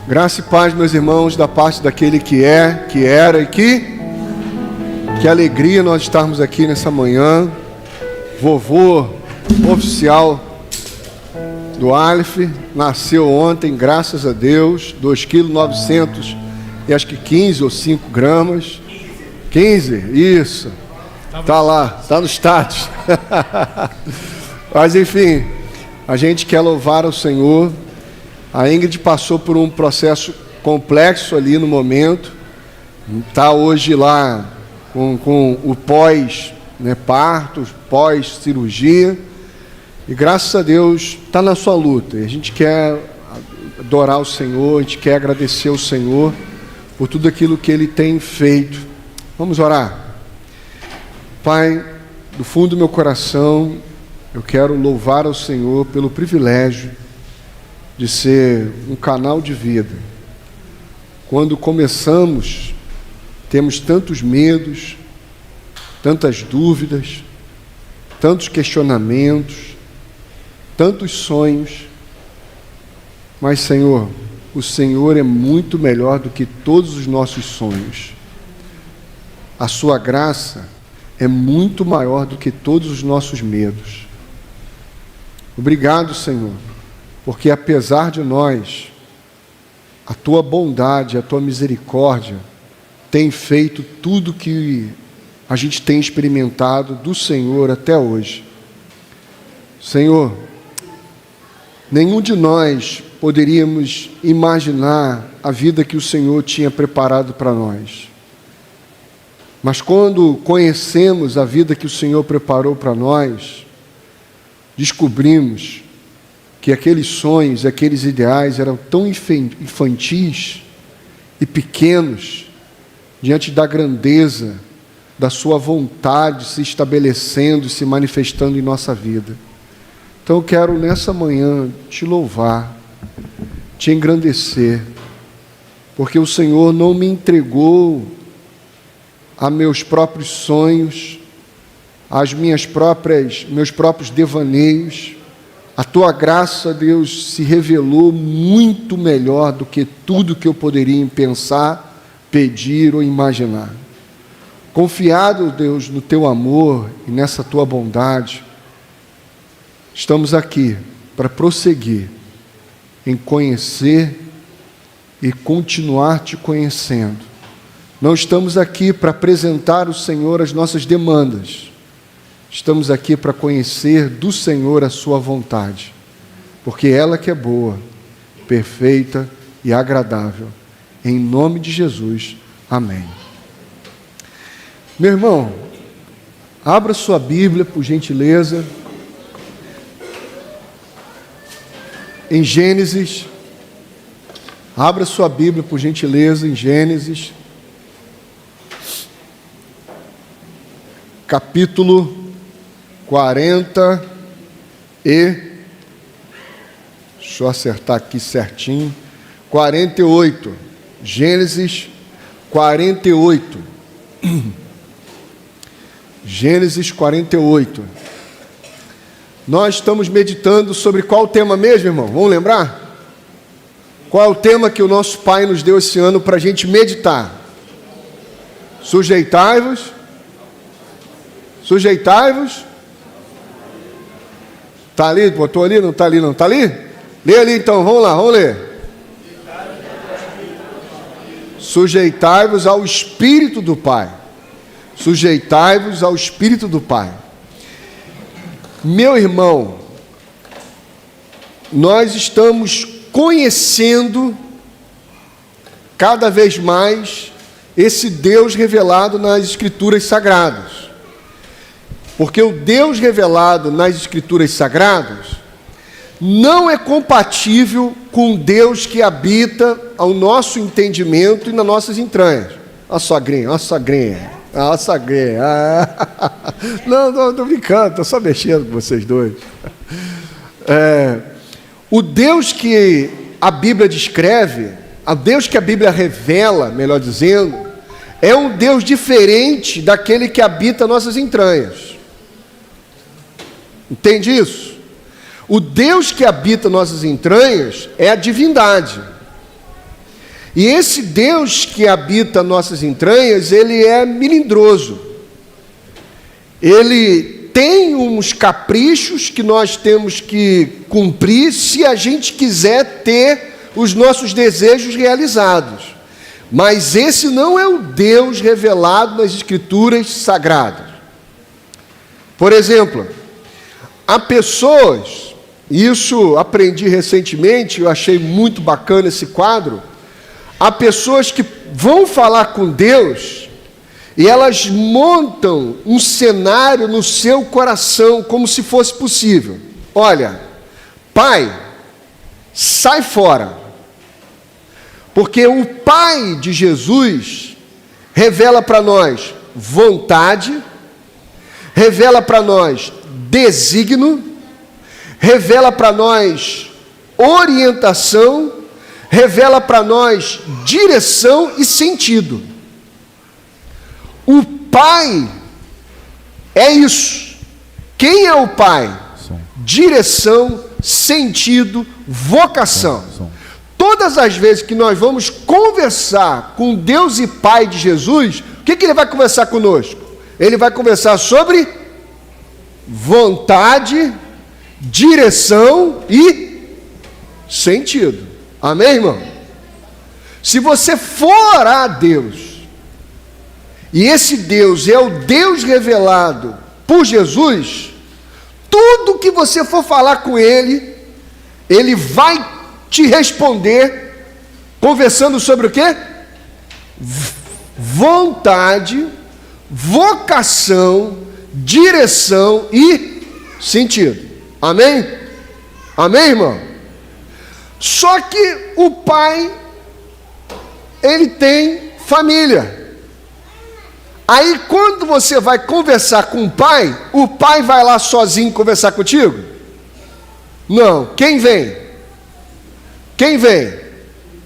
Graça e paz, meus irmãos, da parte daquele que é, que era e que alegria nós estarmos aqui nessa manhã. Vovô oficial do Aleph nasceu ontem, graças a Deus, 2,9 kg e acho que 15 ou 5 gramas. 15, isso. Tá lá, tá no status. Mas enfim, a gente quer louvar ao Senhor. A Ingrid passou por um processo complexo ali no momento. Está hoje lá com o pós-parto, pós-cirurgia. E graças a Deus está na sua luta. E a gente quer adorar o Senhor, a gente quer agradecer ao Senhor por tudo aquilo que Ele tem feito. Vamos orar. Pai, do fundo do meu coração, eu quero louvar ao Senhor pelo privilégio de ser um canal de vida. Quando começamos, temos tantos medos, tantas dúvidas, tantos questionamentos, tantos sonhos. Mas, Senhor, o Senhor é muito melhor do que todos os nossos sonhos. A sua graça é muito maior do que todos os nossos medos. Obrigado, Senhor, porque apesar de nós, a tua bondade, a tua misericórdia tem feito tudo que a gente tem experimentado do Senhor até hoje. Senhor, nenhum de nós poderíamos imaginar a vida que o Senhor tinha preparado para nós. Mas quando conhecemos a vida que o Senhor preparou para nós, descobrimos que aqueles sonhos, aqueles ideais eram tão infantis e pequenos diante da grandeza da sua vontade se estabelecendo e se manifestando em nossa vida. Então eu quero nessa manhã te louvar, te engrandecer, porque o Senhor não me entregou a meus próprios sonhos, meus próprios devaneios. A tua graça, Deus, se revelou muito melhor do que tudo que eu poderia pensar, pedir ou imaginar. Confiado, Deus, no teu amor e nessa tua bondade, estamos aqui para prosseguir em conhecer e continuar te conhecendo. Não estamos aqui para apresentar ao Senhor as nossas demandas. Estamos aqui para conhecer do Senhor a sua vontade, porque ela que é boa, perfeita e agradável. Em nome de Jesus, amém. Meu irmão, abra sua Bíblia, por gentileza, em Gênesis. Abra sua Bíblia, por gentileza, em Gênesis, capítulo 40 deixa eu acertar aqui certinho, 48, Gênesis 48, Gênesis 48, nós estamos meditando sobre qual tema mesmo, irmão? Vamos lembrar? Qual é o tema que o nosso Pai nos deu esse ano para a gente meditar? Sujeitai-vos. Está ali? Botou ali? Não está ali não? Está ali? Lê ali então, vamos lá, vamos ler. Sujeitai-vos ao Espírito do Pai. Sujeitai-vos ao Espírito do Pai. Meu irmão, nós estamos conhecendo cada vez mais esse Deus revelado nas Escrituras Sagradas. Porque o Deus revelado nas Escrituras Sagradas não é compatível com o Deus que habita ao nosso entendimento e nas nossas entranhas. Olha a sogrinha, olha a sogrinha, olha a sogrinha. Não, estou brincando, estou só mexendo com vocês dois. O Deus que a Bíblia descreve, o Deus que a Bíblia revela, melhor dizendo, é um Deus diferente daquele que habita nossas entranhas. Entende isso? O Deus que habita nossas entranhas é a divindade. E esse Deus que habita nossas entranhas, ele é melindroso. Ele tem uns caprichos que nós temos que cumprir se a gente quiser ter os nossos desejos realizados. Mas esse não é o Deus revelado nas Escrituras Sagradas. Por exemplo, há pessoas, isso aprendi recentemente, eu achei muito bacana esse quadro. Há pessoas que vão falar com Deus e elas montam um cenário no seu coração como se fosse possível. Olha, Pai, sai fora. Porque o Pai de Jesus revela para nós vontade, revela para nós desígnio, revela para nós orientação, revela para nós direção e sentido. O Pai é isso. Quem é o Pai? Direção, sentido, vocação. Todas as vezes que nós vamos conversar com Deus e Pai de Jesus, o que ele vai conversar conosco? Ele vai conversar sobre vontade, direção e sentido. Amém, irmão? Se você for a Deus, e esse Deus é o Deus revelado por Jesus, tudo que você for falar com Ele, Ele vai te responder, conversando sobre o quê? Vontade, vocação, direção e sentido. Amém? Amém, irmão? Só que o pai, ele tem família. Aí quando você vai conversar com o pai vai lá sozinho conversar contigo? Não. Quem vem? Quem vem?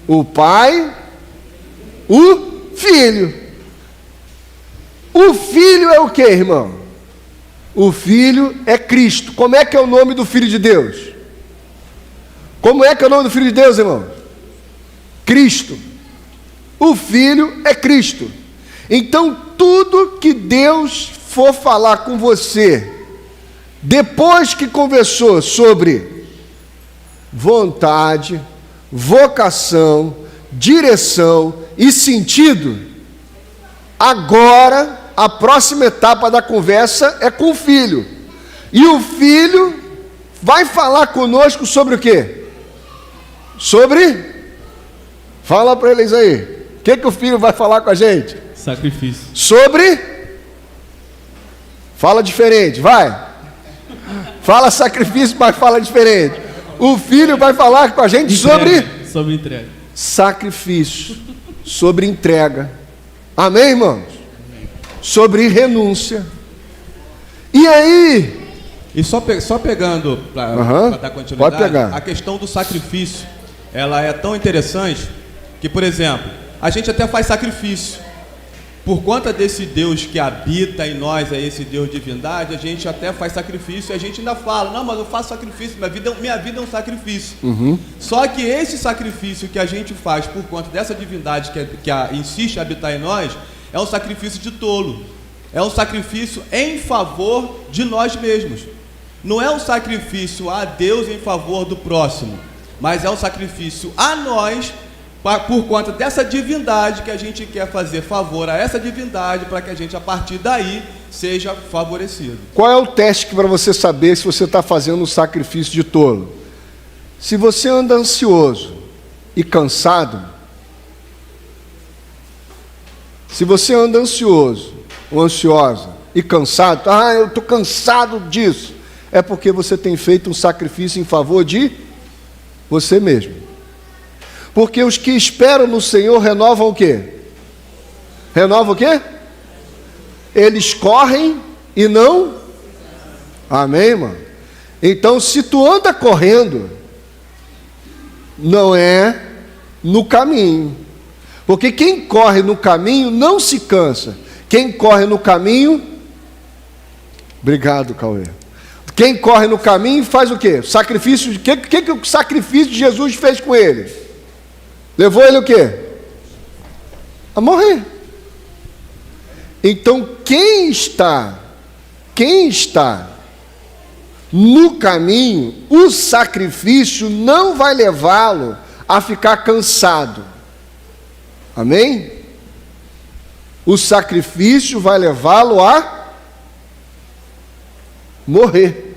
O pai, o filho. O filho é o que, irmão? O filho é Cristo. Como é que é o nome do Filho de Deus? Como é que é o nome do Filho de Deus, irmão? Cristo. O Filho é Cristo. Então, tudo que Deus for falar com você, depois que conversou sobre vontade, vocação, direção e sentido, agora a próxima etapa da conversa é com o filho. E o filho vai falar conosco sobre o quê? Sobre? Fala para eles aí. O que o filho vai falar com a gente? Sacrifício. Sobre? Fala diferente, vai. Fala sacrifício, mas fala diferente. O filho vai falar com a gente sobre entrega. Sacrifício, sobre entrega. Amém, irmãos? Sobre renúncia. E aí? E só pegando para dar continuidade, pode pegar. A questão do sacrifício, ela é tão interessante que, por exemplo, a gente até faz sacrifício. Por conta desse Deus que habita em nós, é esse Deus de divindade, a gente até faz sacrifício e a gente ainda fala, não, mas eu faço sacrifício, minha vida é um sacrifício. Só que esse sacrifício que a gente faz por conta dessa divindade que insiste em habitar em nós, é um sacrifício de tolo. É um sacrifício em favor de nós mesmos. Não é um sacrifício a Deus em favor do próximo, mas é um sacrifício a nós, por conta dessa divindade que a gente quer fazer favor a essa divindade, para que a gente, a partir daí, seja favorecido. Qual é o teste para você saber se você está fazendo um sacrifício de tolo? Se você anda ansioso e cansado, se você anda ansioso ou ansiosa e cansado, eu estou cansado disso, é porque você tem feito um sacrifício em favor de você mesmo. Porque os que esperam no Senhor renovam o quê? Renovam o quê? Eles correm e não... Amém, irmão? Então, se tu anda correndo, não é no caminho. Porque quem corre no caminho não se cansa. Quem corre no caminho... Obrigado, Cauê. Quem corre no caminho faz o quê? Sacrifício. O que o sacrifício de Jesus fez com ele? Levou ele o quê? a morrer. Então, quem está no caminho, o sacrifício não vai levá-lo a ficar cansado. Amém? O sacrifício vai levá-lo a morrer.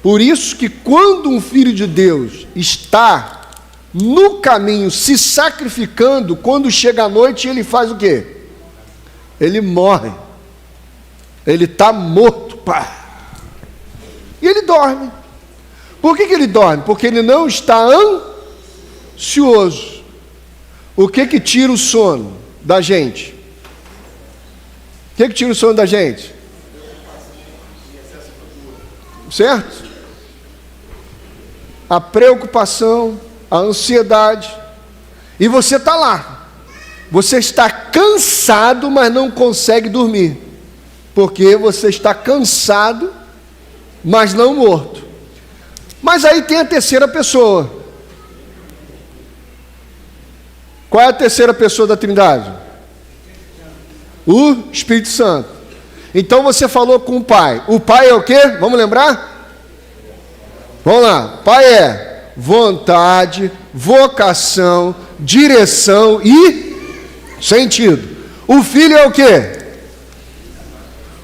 Por isso que quando um filho de Deus está no caminho, se sacrificando, quando chega a noite, ele faz o quê? Ele morre. Ele está morto. Pá. E ele dorme. Por que ele dorme? Porque ele não está ansioso. O que tira o sono da gente? O que tira o sono da gente? Certo? A preocupação, a ansiedade. E você está lá. Você está cansado, mas não consegue dormir. Porque você está cansado, mas não morto. Mas aí tem a terceira pessoa. Qual é a terceira pessoa da Trindade? O Espírito Santo. Então você falou com o Pai. O Pai é o quê? Vamos lembrar? Vamos lá. Pai é vontade, vocação, direção e sentido. O Filho é o quê?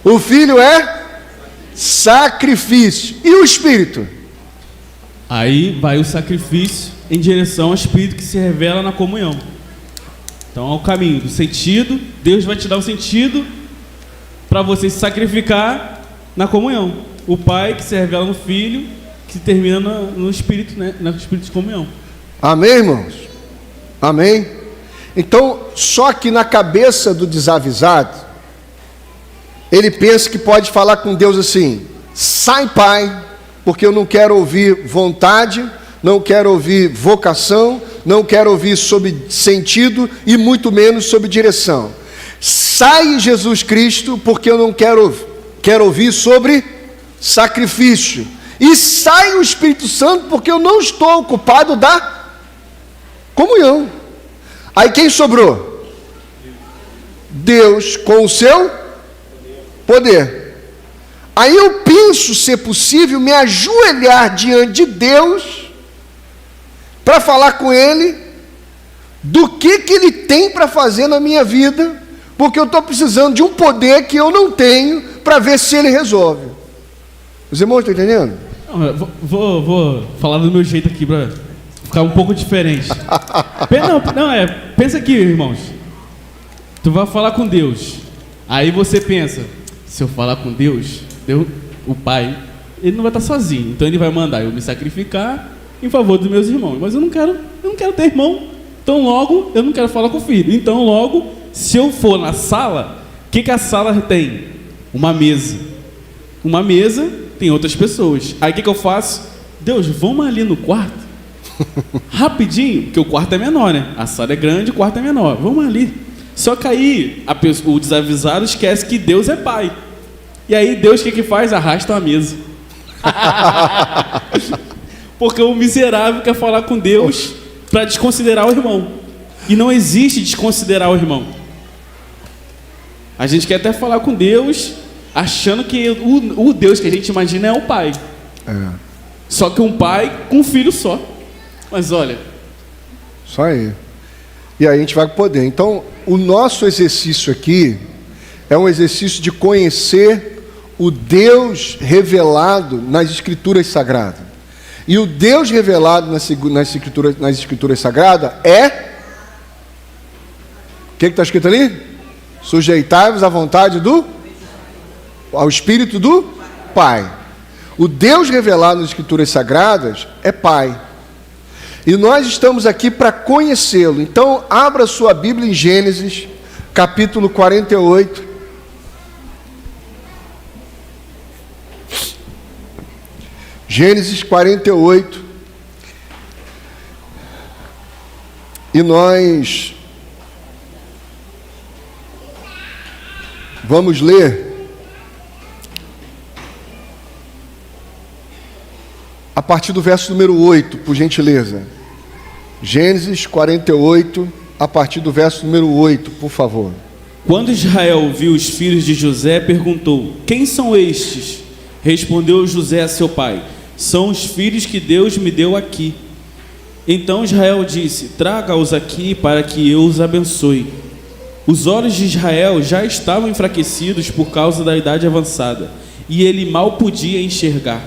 O Filho é sacrifício. E o Espírito? Aí vai o sacrifício em direção ao Espírito que se revela na comunhão. Então é o caminho do sentido. Deus vai te dar o sentido para você se sacrificar na comunhão. O Pai que se revela no Filho, que termina no Espírito, né? No Espírito de comunhão. Amém, irmãos? Amém? Então, só que na cabeça do desavisado, ele pensa que pode falar com Deus assim: sai, Pai, porque eu não quero ouvir vontade, não quero ouvir vocação, não quero ouvir sobre sentido e muito menos sobre direção. Sai, Jesus Cristo, porque eu não quero ouvir sobre sacrifício. E sai o Espírito Santo, porque eu não estou ocupado da comunhão. Aí quem sobrou? Deus com o seu poder. Aí eu penso, se possível, me ajoelhar diante de Deus para falar com Ele do que Ele tem para fazer na minha vida, porque eu estou precisando de um poder que eu não tenho para ver se Ele resolve. Os irmãos estão entendendo? Não, eu vou falar do meu jeito aqui para ficar um pouco diferente. Pensa aqui, irmãos. Tu vai falar com Deus. Aí você pensa, se eu falar com Deus, o Pai, Ele não vai estar sozinho. Então Ele vai mandar eu me sacrificar em favor dos meus irmãos. Mas eu não quero ter irmão. Então logo, eu não quero falar com o filho. Então logo, se eu for na sala, o que a sala tem? Uma mesa. Uma mesa tem outras pessoas. Aí o que eu faço? Deus, vamos ali no quarto? Rapidinho, porque o quarto é menor, né? A sala é grande, o quarto é menor. Vamos ali. Só que aí o desavisado esquece que Deus é pai. E aí Deus o que faz? Arrasta a mesa. Porque o miserável quer falar com Deus para desconsiderar o irmão. E não existe desconsiderar o irmão. A gente quer até falar com Deus achando que o Deus que a gente imagina é o pai. É. Só que um pai com um filho só. Mas olha... Só aí. E aí a gente vai poder. Então, o nosso exercício aqui é um exercício de conhecer o Deus revelado nas Escrituras Sagradas. E o Deus revelado nas Escrituras Sagradas é... O que está escrito ali? Sujeitai-vos à vontade ao Espírito do Pai. O Deus revelado nas Escrituras Sagradas é Pai. E nós estamos aqui para conhecê-lo. Então, abra sua Bíblia em Gênesis, capítulo 48. Gênesis 48. E nós vamos ler a partir do verso número 8, por gentileza. Gênesis 48, a partir do verso número 8, por favor. Quando Israel viu os filhos de José, perguntou: quem são estes? Respondeu José a seu pai: são os filhos que Deus me deu aqui. Então Israel disse: traga-os aqui para que eu os abençoe. Os olhos de Israel já estavam enfraquecidos por causa da idade avançada, e ele mal podia enxergar.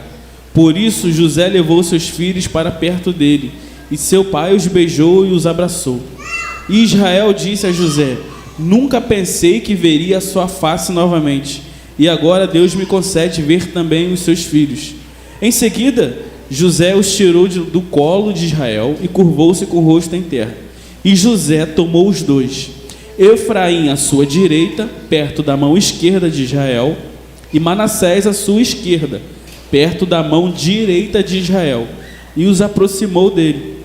Por isso José levou seus filhos para perto dele, e seu pai os beijou e os abraçou. E Israel disse a José: nunca pensei que veria a sua face novamente, e agora Deus me concede ver também os seus filhos. Em seguida, José os tirou do colo de Israel e curvou-se com o rosto em terra. E José tomou os dois, Efraim à sua direita, perto da mão esquerda de Israel, e Manassés à sua esquerda, perto da mão direita de Israel, e os aproximou dele.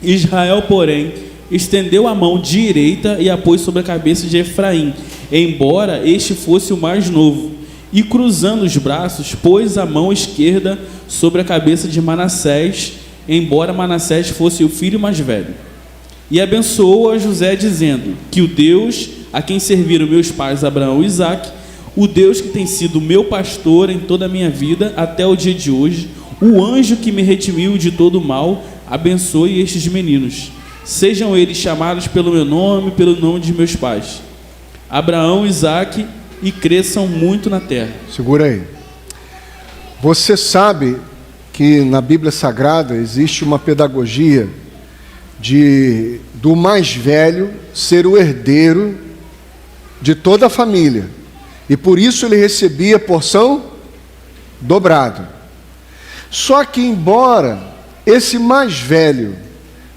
Israel, porém, estendeu a mão direita e a pôs sobre a cabeça de Efraim, embora este fosse o mais novo, e cruzando os braços, pôs a mão esquerda sobre a cabeça de Manassés, embora Manassés fosse o filho mais velho. E abençoou a José, dizendo: que o Deus a quem serviram meus pais Abraão e Isaque, o Deus que tem sido meu pastor em toda a minha vida até o dia de hoje, o anjo que me redimiu de todo o mal, abençoe estes meninos. Sejam eles chamados pelo meu nome, pelo nome de meus pais, Abraão e Isaque, e cresçam muito na terra. Segura aí. Você sabe que na Bíblia Sagrada existe uma pedagogia do mais velho ser o herdeiro de toda a família, e por isso ele recebia porção dobrada. Só que embora esse mais velho,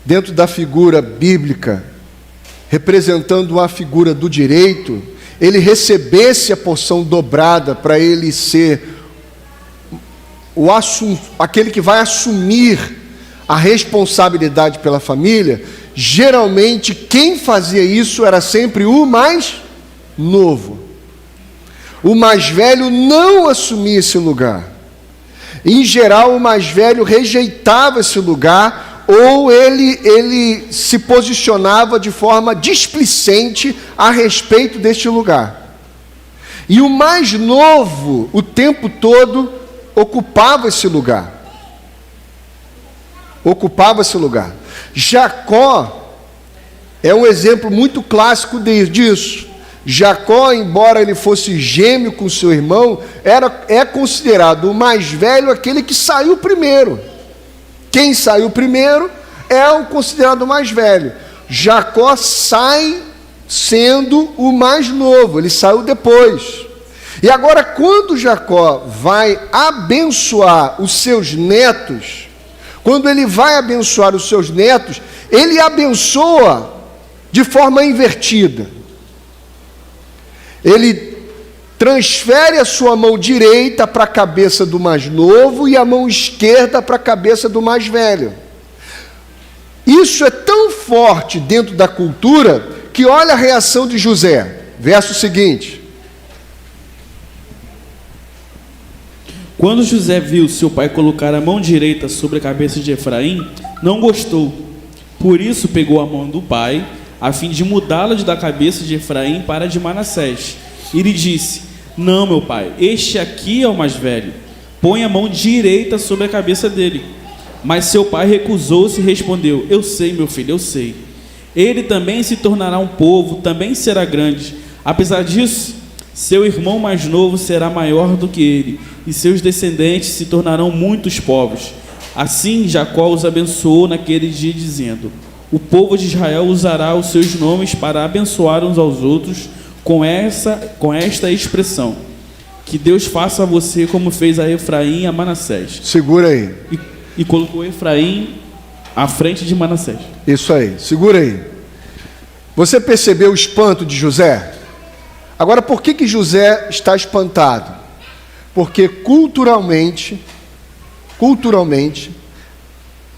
dentro da figura bíblica, representando a figura do direito, ele recebesse a porção dobrada para ele ser aquele que vai assumir a responsabilidade pela família, geralmente quem fazia isso era sempre o mais novo. O mais velho não assumia esse lugar. Em geral, o mais velho rejeitava esse lugar, ou ele se posicionava de forma displicente a respeito deste lugar. E o mais novo, o tempo todo, ocupava esse lugar. Jacó é um exemplo muito clássico disso. Jacó, embora ele fosse gêmeo com seu irmão, é considerado o mais velho, aquele que saiu primeiro. Quem saiu primeiro é o considerado mais velho. Jacó sai sendo o mais novo, ele saiu depois. E agora, quando Jacó vai abençoar os seus netos, ele abençoa de forma invertida. Ele transfere a sua mão direita para a cabeça do mais novo e a mão esquerda para a cabeça do mais velho. Isso é tão forte dentro da cultura que olha a reação de José. Verso seguinte. Quando José viu seu pai colocar a mão direita sobre a cabeça de Efraim, não gostou. Por isso pegou a mão do pai, a fim de mudá-la da cabeça de Efraim para a de Manassés. E lhe disse: não, meu pai, este aqui é o mais velho. Põe a mão direita sobre a cabeça dele. Mas seu pai recusou-se e respondeu: eu sei, meu filho, eu sei. Ele também se tornará um povo, também será grande. Apesar disso, seu irmão mais novo será maior do que ele, e seus descendentes se tornarão muitos povos. Assim Jacó os abençoou naquele dia, dizendo: o povo de Israel usará os seus nomes para abençoar uns aos outros com esta expressão: que Deus faça a você como fez a Efraim e a Manassés. Segura aí. E colocou Efraim à frente de Manassés. Isso aí, segura aí. Você percebeu o espanto de José? Agora, por que José está espantado? Porque culturalmente,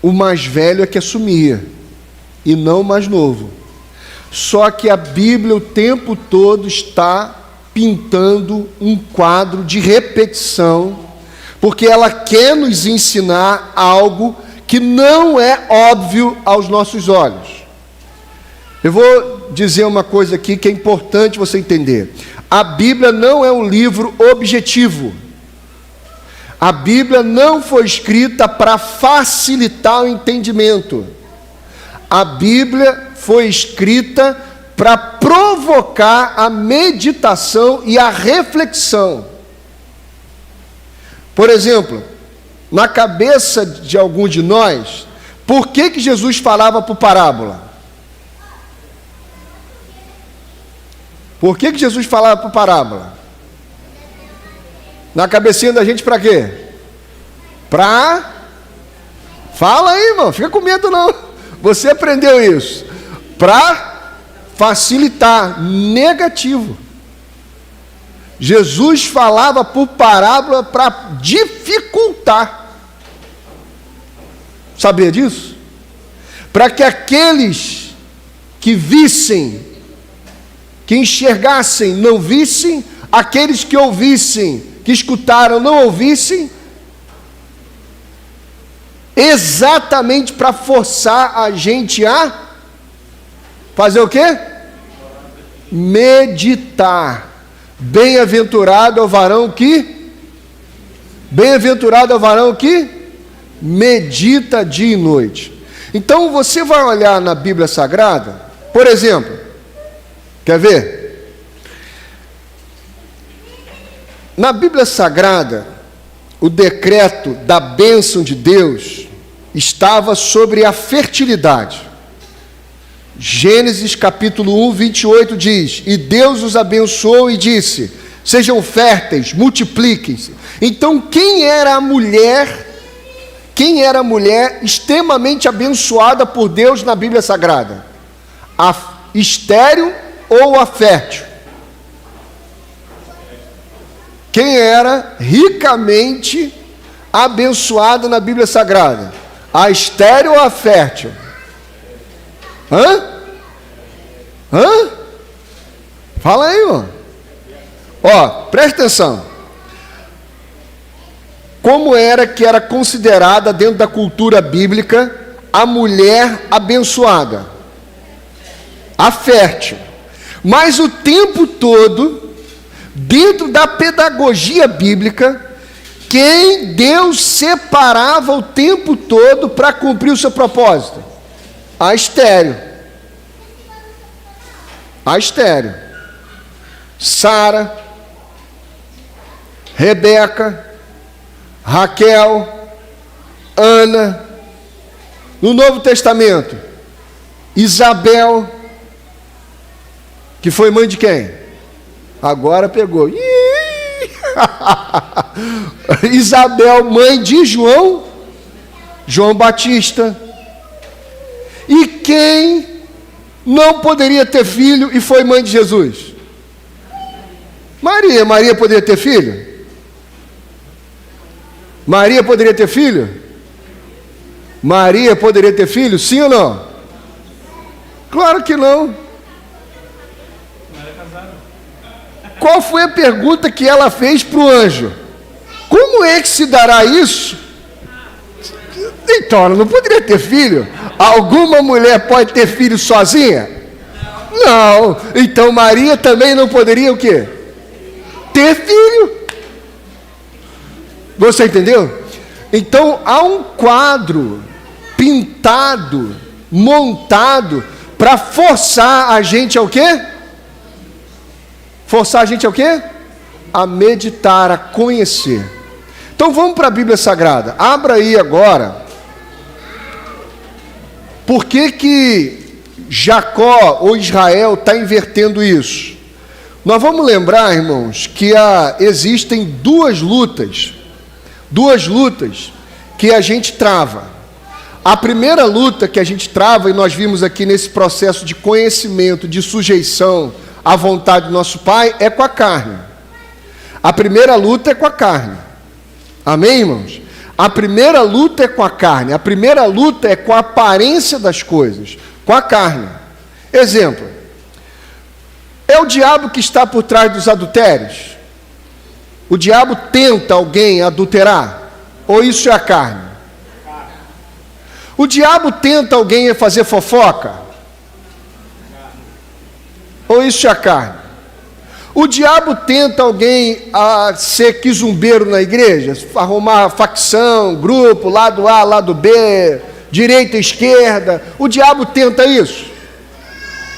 o mais velho é que assumia, e não o mais novo. Só que a Bíblia o tempo todo está pintando um quadro de repetição, porque ela quer nos ensinar algo que não é óbvio aos nossos olhos. Eu vou dizer uma coisa aqui que é importante você entender. A Bíblia não é um livro objetivo. A Bíblia não foi escrita para facilitar o entendimento. A Bíblia foi escrita para provocar a meditação e a reflexão. Por exemplo, na cabeça de algum de nós, por que Jesus falava por parábola? Por que Jesus falava por parábola? Na cabecinha da gente para quê? Fala aí, irmão, fica com medo não. Você aprendeu isso. Para facilitar, negativo. Jesus falava por parábola para dificultar. Sabia disso? Para que aqueles que vissem, que enxergassem, não vissem, aqueles que ouvissem, que escutaram, não ouvissem, exatamente para forçar a gente a fazer o quê? Meditar. Bem-aventurado é o varão que medita dia e noite. Então você vai olhar na Bíblia Sagrada, por exemplo, quer ver? Na Bíblia Sagrada, o decreto da bênção de Deus estava sobre a fertilidade. Gênesis capítulo 1, 28 diz: e Deus os abençoou e disse: sejam férteis, multipliquem-se. Então quem era a mulher extremamente abençoada por Deus na Bíblia Sagrada? A estéril ou a fértil? Quem era ricamente abençoada na Bíblia Sagrada? A estéril ou a fértil? Hã? Fala aí, irmão. Ó, presta atenção. Como era que era considerada dentro da cultura bíblica a mulher abençoada? A fértil. Mas o tempo todo, dentro da pedagogia bíblica, quem Deus separava o tempo todo para cumprir o seu propósito? A estéril. A estéril. Sara, Rebeca, Raquel, Ana. No Novo Testamento, Isabel, que foi mãe de quem? Agora pegou. Isabel, mãe de João Batista. E quem não poderia ter filho e foi mãe de Jesus? Maria. Maria poderia ter filho? Maria poderia ter filho? Maria poderia ter filho, sim ou não? Claro que não. Qual foi a pergunta que ela fez para o anjo? Como é que se dará isso? Então, ela não poderia ter filho? Alguma mulher pode ter filho sozinha? Não. Então Maria também não poderia o quê? Ter filho. Você entendeu? Então há um quadro pintado, montado, para forçar a gente ao quê? Forçar a gente ao quê? A meditar, a conhecer. Então vamos para a Bíblia Sagrada. Abra aí agora. Por que Jacó ou Israel está invertendo isso? Nós vamos lembrar, irmãos, que existem duas lutas que a gente trava. A primeira luta que a gente trava, e nós vimos aqui nesse processo de conhecimento, de sujeição à vontade do nosso Pai, é com a carne. A primeira luta é com a carne. Amém, irmãos? A primeira luta é com a carne. A primeira luta é com a aparência das coisas, com a carne. Exemplo: é o diabo que está por trás dos adultérios? O diabo tenta alguém adulterar? Ou isso é a carne? O diabo tenta alguém a fazer fofoca? Ou isso é a carne? O diabo tenta alguém a ser quizumbeiro na igreja, arrumar facção, grupo, lado A, lado B, direita, esquerda. O diabo tenta isso?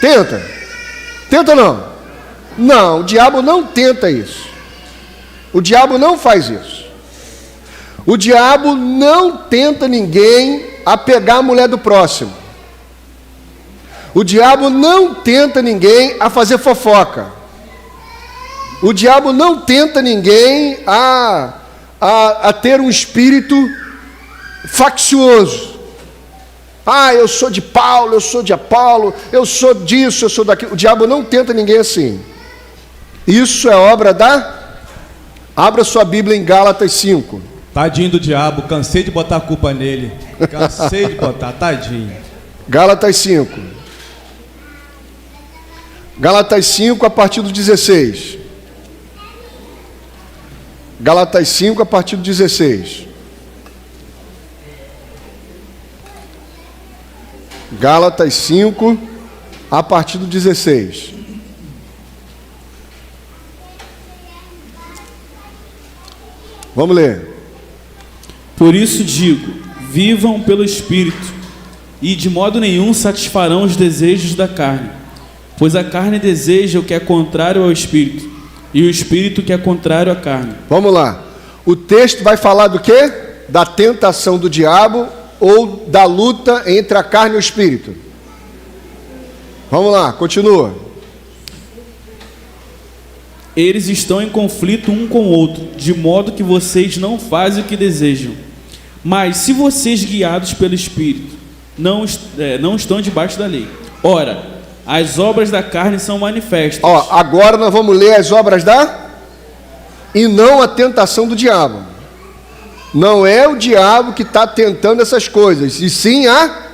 Tenta? Tenta não? Não, o diabo não tenta isso. O diabo não faz isso. O diabo não tenta ninguém a pegar a mulher do próximo. O diabo não tenta ninguém a fazer fofoca. O diabo não tenta ninguém a ter um espírito faccioso. Eu sou de Paulo, eu sou de Apolo, eu sou disso, eu sou daquilo. O diabo não tenta ninguém assim. Isso é obra da... Abra sua Bíblia em Gálatas 5. Tadinho do diabo, cansei de botar a culpa nele. Cansei de botar, tadinho. Gálatas 5. Gálatas 5 a partir do 16. Gálatas 5 a partir do 16. Gálatas 5 a partir do 16. Vamos ler. Por isso digo, vivam pelo Espírito, e de modo nenhum satisfarão os desejos da carne, pois a carne deseja o que é contrário ao Espírito, e o Espírito que é contrário à carne. Vamos lá. O texto vai falar do quê? Da tentação do diabo ou da luta entre a carne e o Espírito. Vamos lá, continua. Eles estão em conflito um com o outro, de modo que vocês não fazem o que desejam. Mas se vocês, guiados pelo Espírito, não estão debaixo da lei. Ora, as obras da carne são manifestas. Agora nós vamos ler as obras da... E não a tentação do diabo. Não é o diabo que está tentando essas coisas, e sim a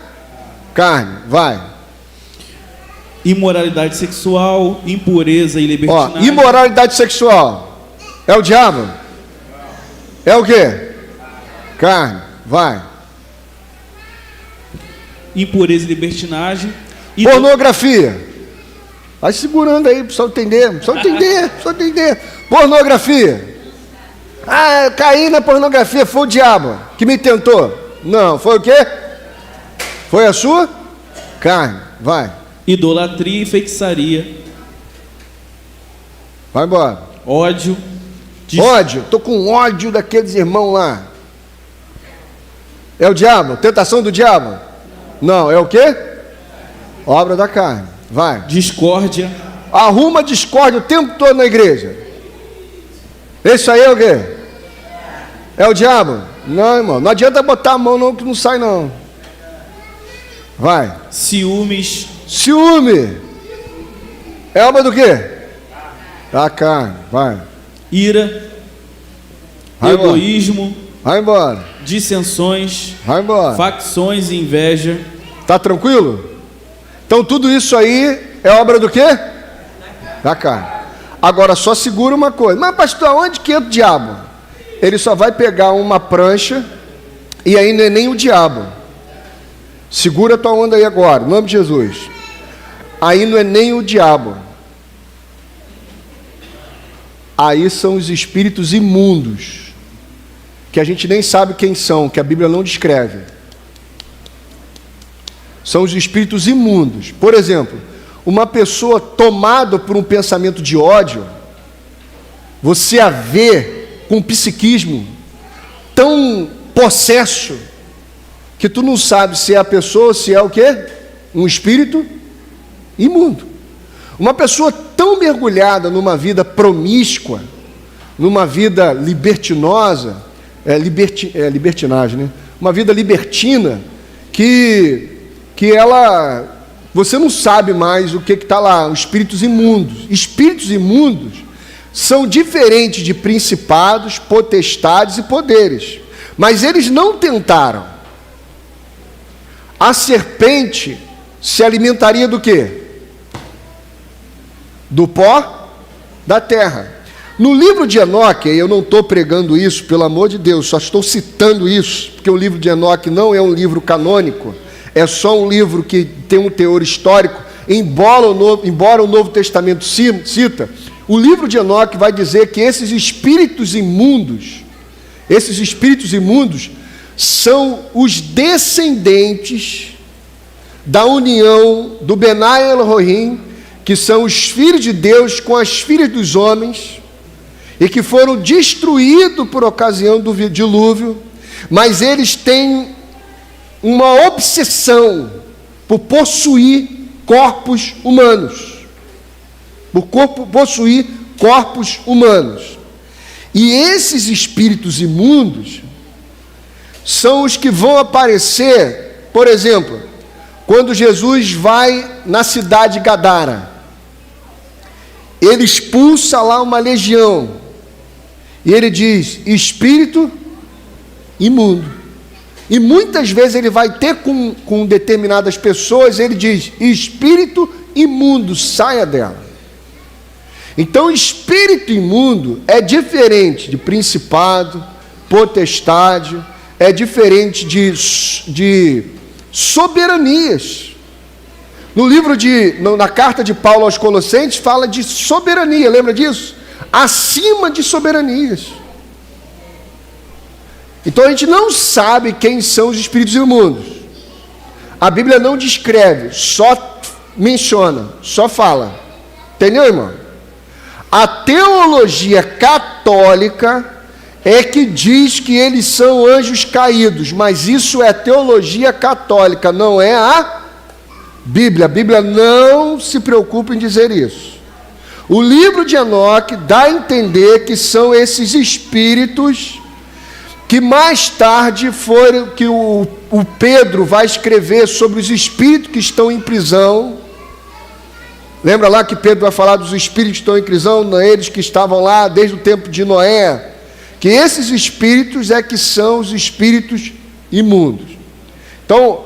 carne. Vai. Imoralidade sexual, impureza e libertinagem. Imoralidade sexual é o diabo? É o quê? Carne. Vai. Impureza e libertinagem. Pornografia. Vai segurando aí, para o pessoal entender. Pornografia. Eu caí na pornografia, foi o diabo que me tentou. Não, foi o quê? Foi a sua carne. Vai. Idolatria e feitiçaria. Vai embora. Ódio. Ódio. Estou com ódio daqueles irmãos lá. É o diabo? Tentação do diabo? Não, é o quê? Obra da carne. Vai. Discórdia. Arruma discórdia o tempo todo na igreja. Isso aí é o quê? É o diabo? Não, irmão. Não adianta botar a mão não, que não sai não. Vai. Ciúmes. Ciúme. É obra do quê? Da carne. Vai. Ira. Vai egoísmo. Embora. Vai embora. Dissensões. Vai embora. Facções e inveja. Tá tranquilo? Então tudo isso aí é obra do quê? Da carne. Agora só segura uma coisa. Mas pastor, onde que entra o diabo? Ele só vai pegar uma prancha e aí não é nem o diabo. Segura a tua onda aí agora, em nome de Jesus. Aí não é nem o diabo. Aí são os espíritos imundos, que a gente nem sabe quem são, que a Bíblia não descreve. São os espíritos imundos. Por exemplo, uma pessoa tomada por um pensamento de ódio, você a vê com um psiquismo tão possesso, que tu não sabe se é a pessoa ou se é o quê? Um espírito imundo. Uma pessoa tão mergulhada numa vida promíscua, numa vida libertinosa, libertinagem, né? Uma vida libertina, que ela, você não sabe mais o que está lá, os espíritos imundos. Espíritos imundos são diferentes de principados, potestades e poderes, mas eles não tentaram. A serpente se alimentaria do quê? Do pó da terra. No livro de Enoque, eu não estou pregando isso, pelo amor de Deus, só estou citando isso, porque o livro de Enoque não é um livro canônico, é só um livro que tem um teor histórico. embora o Novo Testamento cita, o livro de Enoque vai dizer que esses espíritos imundos são os descendentes da união do Benai Elohim, que são os filhos de Deus com as filhas dos homens, e que foram destruídos por ocasião do dilúvio, mas eles têm uma obsessão por possuir corpos humanos. E esses espíritos imundos são os que vão aparecer, por exemplo, quando Jesus vai na cidade de Gadara. Ele expulsa lá uma legião, e ele diz, espírito imundo. E muitas vezes ele vai ter com determinadas pessoas, ele diz, espírito imundo, saia dela. Então, espírito imundo é diferente de principado, potestade, é diferente de soberanias. Na carta de Paulo aos Colossenses, fala de soberania, lembra disso? Acima de soberanias. Então a gente não sabe quem são os espíritos imundos. A Bíblia não descreve, só menciona, só fala. Entendeu, irmão? A teologia católica é que diz que eles são anjos caídos, mas isso é teologia católica, não é a Bíblia. A Bíblia não se preocupa em dizer isso. O livro de Enoque dá a entender que são esses espíritos que mais tarde foram, que o Pedro vai escrever sobre os espíritos que estão em prisão. Lembra lá que Pedro vai falar dos espíritos que estão em prisão, eles que estavam lá desde o tempo de Noé, que esses espíritos é que são os espíritos imundos. Então,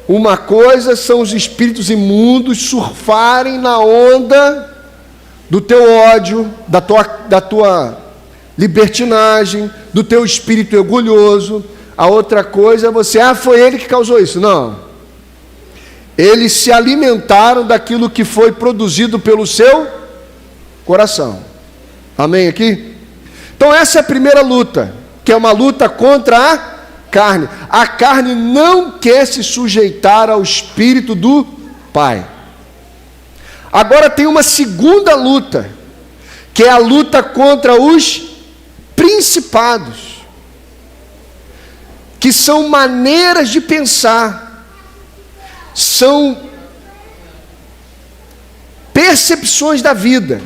uma coisa são os espíritos imundos surfarem na onda do teu ódio, da tua libertinagem, do teu espírito orgulhoso. A outra coisa é você, foi ele que causou isso. Não. Eles se alimentaram daquilo que foi produzido pelo seu coração. Amém aqui? Então essa é a primeira luta, que é uma luta contra a carne. A carne não quer se sujeitar ao Espírito do Pai. Agora tem uma segunda luta, que é a luta contra os principados, que são maneiras de pensar, são percepções da vida.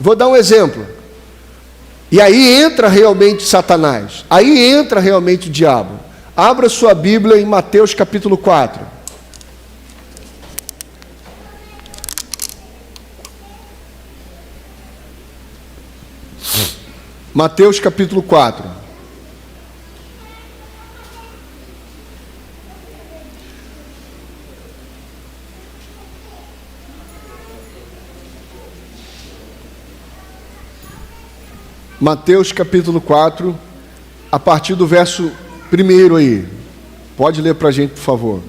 Vou dar um exemplo. E aí entra realmente Satanás, aí entra realmente o diabo. Abra sua Bíblia em Mateus capítulo 4. Mateus capítulo 4. Mateus capítulo 4, a partir do verso 1 aí. Pode ler para a gente, por favor.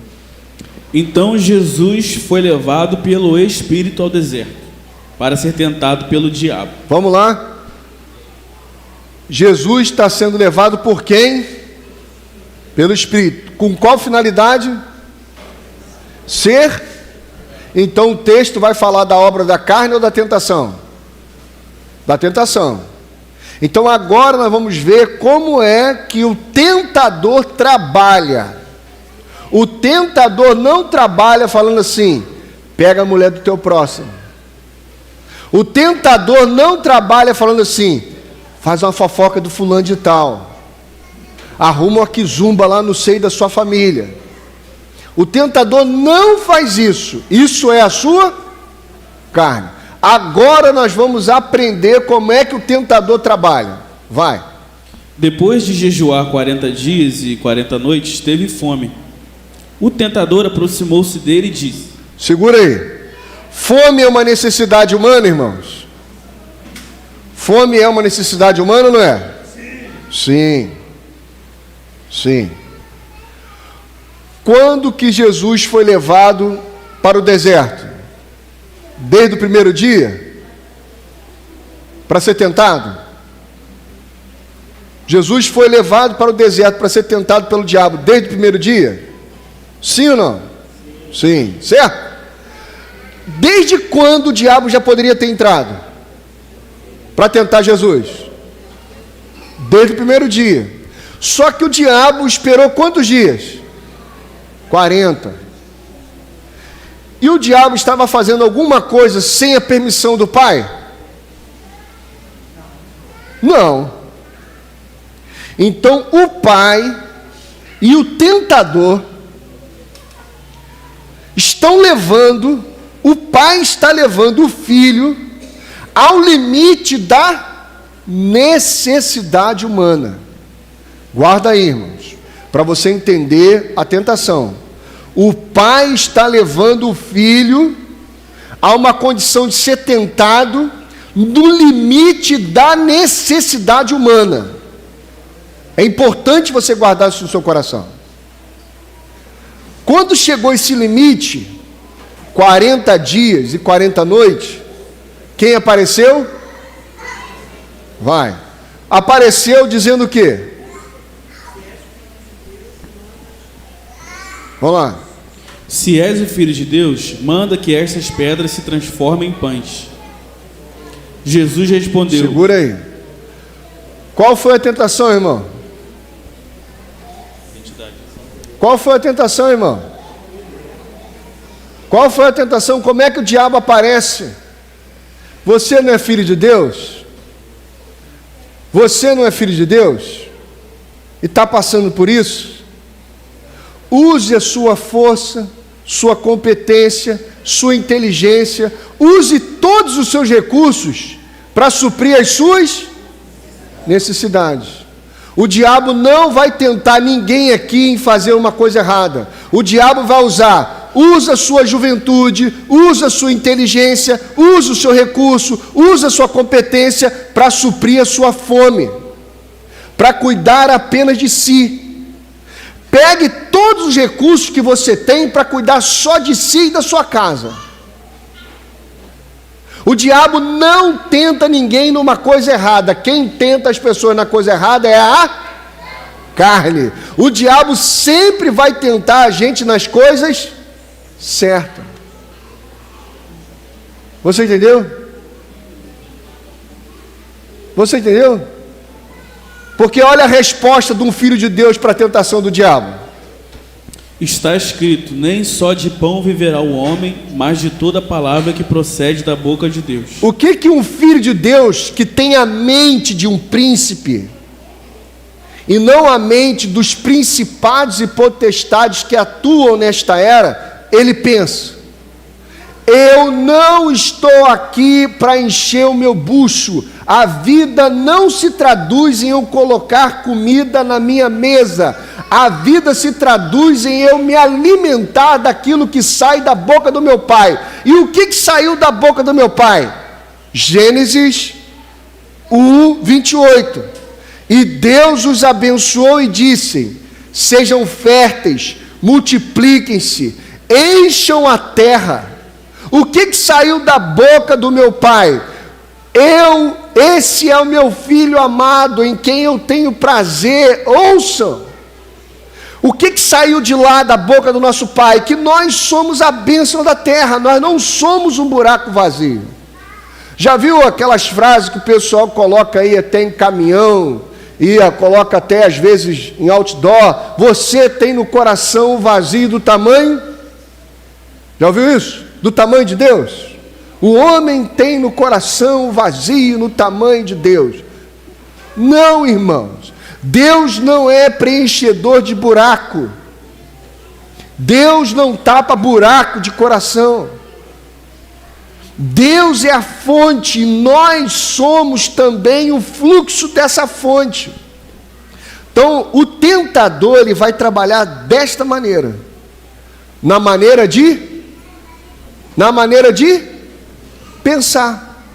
Então Jesus foi levado pelo Espírito ao deserto, para ser tentado pelo diabo. Vamos lá? Jesus está sendo levado por quem? Pelo Espírito. Com qual finalidade? Ser. Então o texto vai falar da obra da carne ou da tentação? Da tentação. Então agora nós vamos ver como é que o tentador trabalha. O tentador não trabalha falando assim, pega a mulher do teu próximo. O tentador não trabalha falando assim, faz uma fofoca do fulano de tal, arruma uma quizumba lá no seio da sua família. O tentador não faz isso. Isso é a sua carne. Agora nós vamos aprender como é que o tentador trabalha. Vai. Depois de jejuar 40 dias e 40 noites, teve fome. O tentador aproximou-se dele e disse: segura aí. Fome é uma necessidade humana, irmãos? Fome é uma necessidade humana, não é? Sim. Sim. Quando que Jesus foi levado para o deserto? Desde o primeiro dia? Para ser tentado? Jesus foi levado para o deserto para ser tentado pelo diabo desde o primeiro dia? Sim ou não? Sim, certo? Desde quando o diabo já poderia ter entrado para tentar Jesus? Desde o primeiro dia. Só que o diabo esperou quantos dias? 40. E o diabo estava fazendo alguma coisa sem a permissão do Pai? Não. Então o Pai e o tentador estão levando, o Pai está levando o Filho ao limite da necessidade humana. Guarda aí, irmãos, para você entender a tentação. O Pai está levando o Filho a uma condição de ser tentado no limite da necessidade humana. É importante você guardar isso no seu coração. Quando chegou esse limite, 40 dias e 40 noites, quem apareceu? Vai. Apareceu dizendo o quê? Vamos lá. Se és o Filho de Deus, manda que estas pedras se transformem em pães. Jesus respondeu. Segura aí. Qual foi a tentação, irmão? Qual foi a tentação, irmão? Qual foi a tentação? Como é que o diabo aparece? Você não é filho de Deus? Você não é filho de Deus? E está passando por isso? Use a sua força, sua competência, sua inteligência, use todos os seus recursos para suprir as suas necessidades. O diabo não vai tentar ninguém aqui em fazer uma coisa errada. O diabo vai usa a sua juventude, usa a sua inteligência, usa o seu recurso, usa a sua competência para suprir a sua fome, para cuidar apenas de si. Pegue todos os recursos que você tem para cuidar só de si e da sua casa. O diabo não tenta ninguém numa coisa errada. Quem tenta as pessoas na coisa errada é a carne. O diabo sempre vai tentar a gente nas coisas certas. Você entendeu? Você entendeu? Porque olha a resposta de um filho de Deus para a tentação do diabo. Está escrito, nem só de pão viverá o homem, mas de toda palavra que procede da boca de Deus. O que um filho de Deus que tem a mente de um príncipe e não a mente dos principados e potestades que atuam nesta era, ele pensa: eu não estou aqui para encher o meu bucho. A vida não se traduz em eu colocar comida na minha mesa. A vida se traduz em eu me alimentar daquilo que sai da boca do meu pai. E o que saiu da boca do meu pai? Gênesis 1:28. E Deus os abençoou e disse: sejam férteis, multipliquem-se, encham a terra. O que saiu da boca do meu pai? Esse é o meu filho amado, em quem eu tenho prazer. Ouçam. O que saiu de lá da boca do nosso pai? Que nós somos a bênção da terra, nós não somos um buraco vazio. Já viu aquelas frases que o pessoal coloca aí até em caminhão, e coloca até às vezes em outdoor? Você tem no coração o vazio do tamanho? Já ouviu isso? Do tamanho de Deus? O homem tem no coração o vazio no tamanho de Deus. Não, irmãos. Deus não é preenchedor de buraco. Deus não tapa buraco de coração. Deus é a fonte e nós somos também o fluxo dessa fonte. Então, o tentador ele vai trabalhar desta maneira. Na maneira de pensar.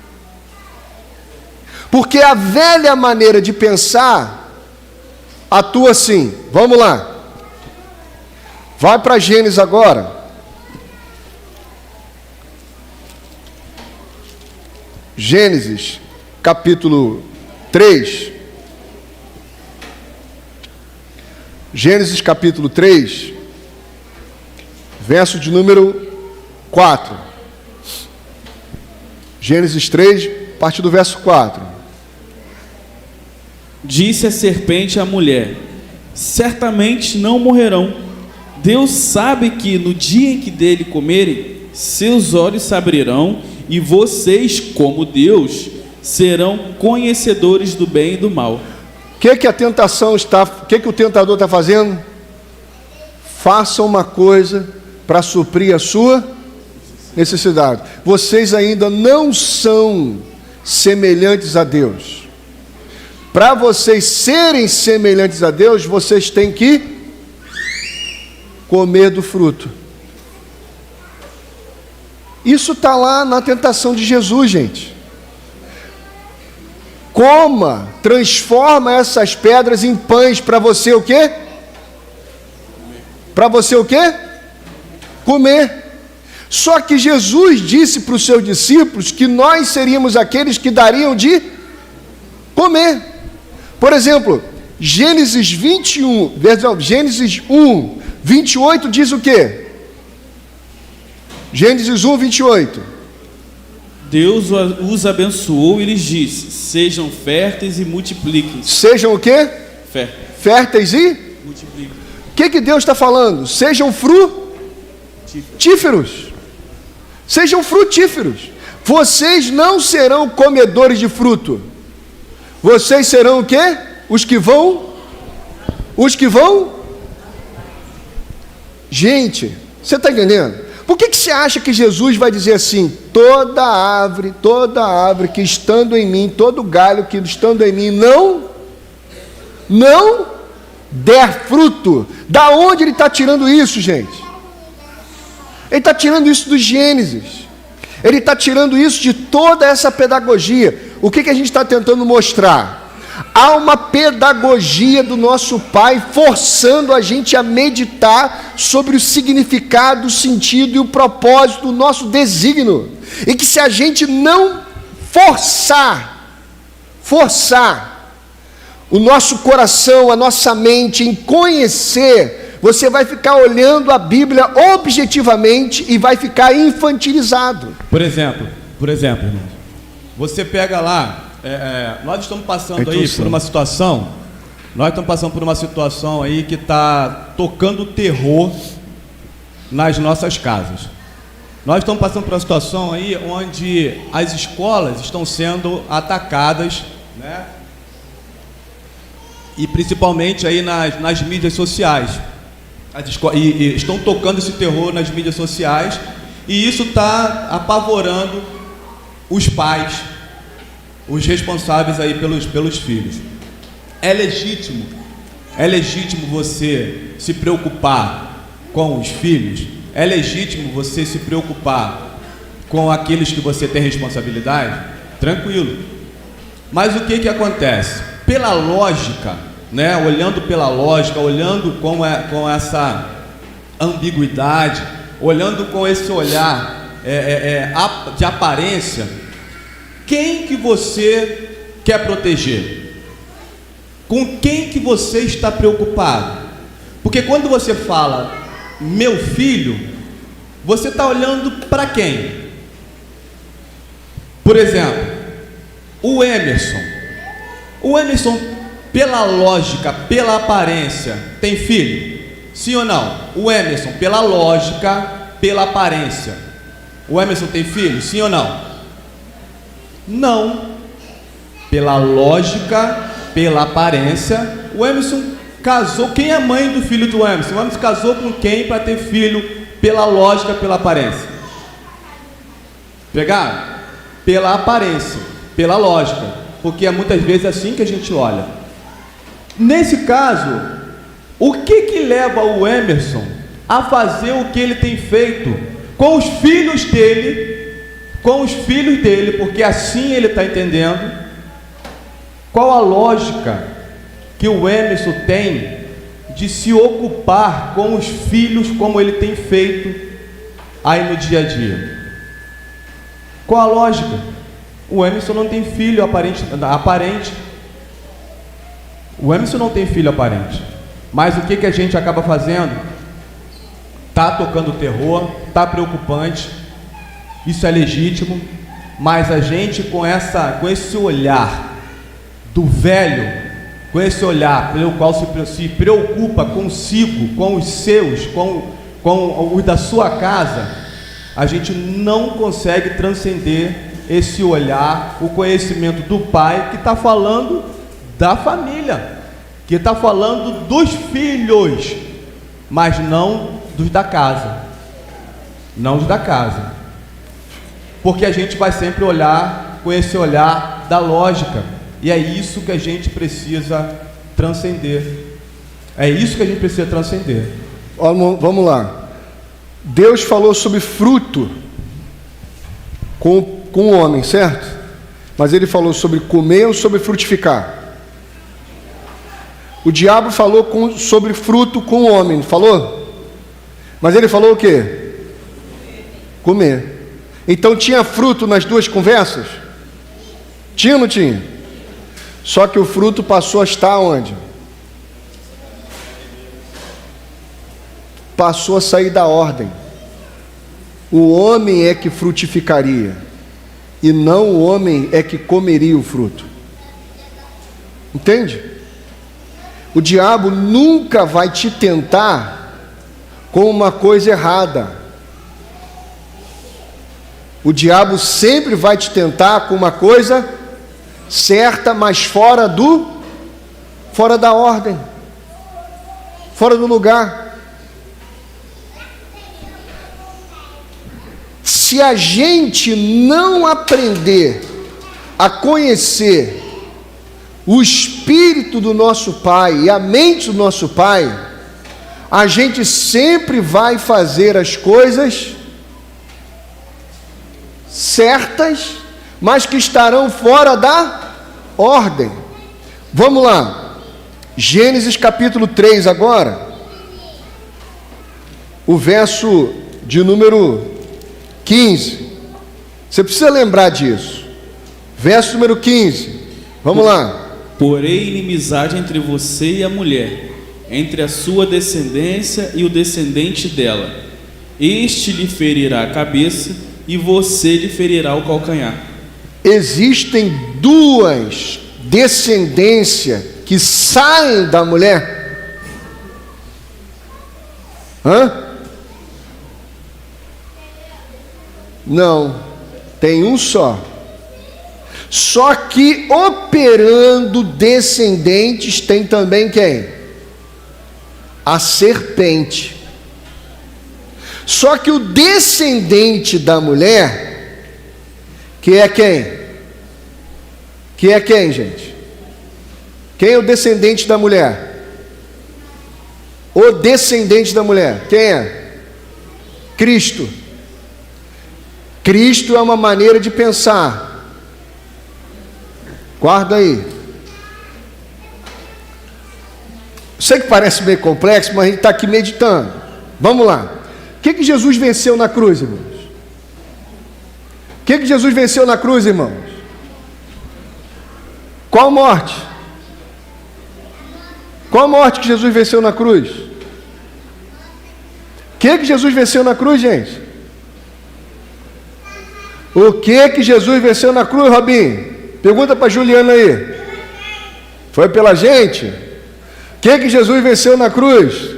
Porque a velha maneira de pensar atua assim. Vamos lá. Vai para Gênesis agora. Gênesis, capítulo 3. Gênesis, capítulo 3, verso de número 4. Gênesis 3, a partir do verso 4. Disse a serpente à mulher: certamente não morrerão. Deus sabe que no dia em que dele comerem, seus olhos se abrirão, e vocês, como Deus, serão conhecedores do bem e do mal. O que a tentação está, o que o tentador está fazendo? Faça uma coisa para suprir a sua necessidade. Vocês ainda não são semelhantes a Deus. Para vocês serem semelhantes a Deus, vocês têm que comer do fruto. Isso está lá na tentação de Jesus, gente. Coma, transforma essas pedras em pães para você o quê? Para você o quê? Comer. Só que Jesus disse para os seus discípulos que nós seríamos aqueles que dariam de comer. Por exemplo, Gênesis 1, 28 diz o quê? Gênesis 1, 28. Deus os abençoou e lhes disse: sejam férteis e multipliquem. Sejam o quê? Férteis e? Multipliquem. O que Deus está falando? Sejam frutíferos. Sejam frutíferos. Vocês não serão comedores de fruto. Vocês serão o quê? Os que vão? Gente, você está entendendo? Por que você acha que Jesus vai dizer assim: toda árvore que estando em mim, todo galho que estando em mim não der fruto? Da onde ele está tirando isso, gente? Ele está tirando isso do Gênesis. Ele está tirando isso de toda essa pedagogia. O que a gente está tentando mostrar? Há uma pedagogia do nosso Pai forçando a gente a meditar sobre o significado, o sentido e o propósito do nosso desígnio. E que se a gente não forçar o nosso coração, a nossa mente em conhecer, você vai ficar olhando a Bíblia objetivamente e vai ficar infantilizado. Por exemplo, irmãos, você pega lá, nós estamos passando aí por uma situação, aí que está tocando terror nas nossas casas. Nós estamos passando por uma situação aí onde as escolas estão sendo atacadas, né? E principalmente aí nas mídias sociais. E estão tocando esse terror nas mídias sociais, e isso está apavorando os pais, os responsáveis aí pelos filhos. É legítimo você se preocupar com os filhos, é legítimo você se preocupar com aqueles que você tem responsabilidade, tranquilo. Mas o que acontece? Pela lógica, né? Olhando pela lógica, olhando com essa ambiguidade, olhando com esse olhar de aparência, quem que você quer proteger? Com quem que você está preocupado? Porque quando você fala meu filho, você está olhando para quem? Por exemplo, o Emerson, pela lógica, pela aparência, tem filho? Sim ou não? O Emerson, pela lógica, pela aparência, o Emerson tem filho? Sim ou não? Não. Pela lógica, pela aparência, o Emerson casou. Quem é a mãe do filho do Emerson? O Emerson casou com quem para ter filho? Pela lógica, pela aparência. Pegaram? Pela aparência, pela lógica, porque é muitas vezes assim que a gente olha. Nesse caso, o que leva o Emerson a fazer o que ele tem feito com os filhos dele, porque assim ele está entendendo? Qual a lógica que o Emerson tem de se ocupar com os filhos como ele tem feito aí no dia a dia? Qual a lógica? O Emerson não tem filho aparente. O Emerson não tem filho aparente. Mas o que a gente acaba fazendo? Tá tocando terror, tá preocupante. Isso é legítimo. Mas a gente com esse olhar do velho, com esse olhar pelo qual se preocupa consigo, com os seus, com os da sua casa, a gente não consegue transcender esse olhar, o conhecimento do pai que está falando da família, que está falando dos filhos, mas não dos da casa, não os da casa, porque a gente vai sempre olhar com esse olhar da lógica, e é isso que a gente precisa transcender, Vamos lá. Deus falou sobre fruto com o homem, certo? Mas ele falou sobre comer ou sobre frutificar? O diabo falou sobre fruto com o homem, falou? Mas ele falou o quê? Comer. Então tinha fruto nas duas conversas? Tinha ou não tinha? Só que o fruto passou a estar onde? Passou a sair da ordem. O homem é que frutificaria, e não o homem é que comeria o fruto. Entende? O diabo nunca vai te tentar com uma coisa errada. O diabo sempre vai te tentar com uma coisa certa, mas fora da ordem, fora do lugar. Se a gente não aprender a conhecer o espírito do nosso Pai e a mente do nosso Pai, a gente sempre vai fazer as coisas certas, mas que estarão fora da ordem. Vamos lá, Gênesis capítulo 3 agora, o verso de número 15, você precisa lembrar disso, verso número 15, vamos lá. Porém inimizade entre você e a mulher, entre a sua descendência e o descendente dela, este lhe ferirá a cabeça e você lhe ferirá o calcanhar. Existem duas descendências que saem da mulher. Não, tem um só. Só que operando descendentes tem também quem? A serpente. Só que o descendente da mulher, que é quem? Que é quem, gente? Quem é o descendente da mulher? O descendente da mulher, quem é? Cristo. Cristo é uma maneira de pensar. Guarda aí. Sei que parece meio complexo, mas a gente está aqui meditando. Vamos lá. O que Jesus venceu na cruz, irmãos? O que Jesus venceu na cruz, irmãos? Qual morte? Qual morte que Jesus venceu na cruz? O que Jesus venceu na cruz, gente? O que Jesus venceu na cruz, Robinho? Pergunta para Juliana aí. Foi pela gente? O que Jesus venceu na cruz?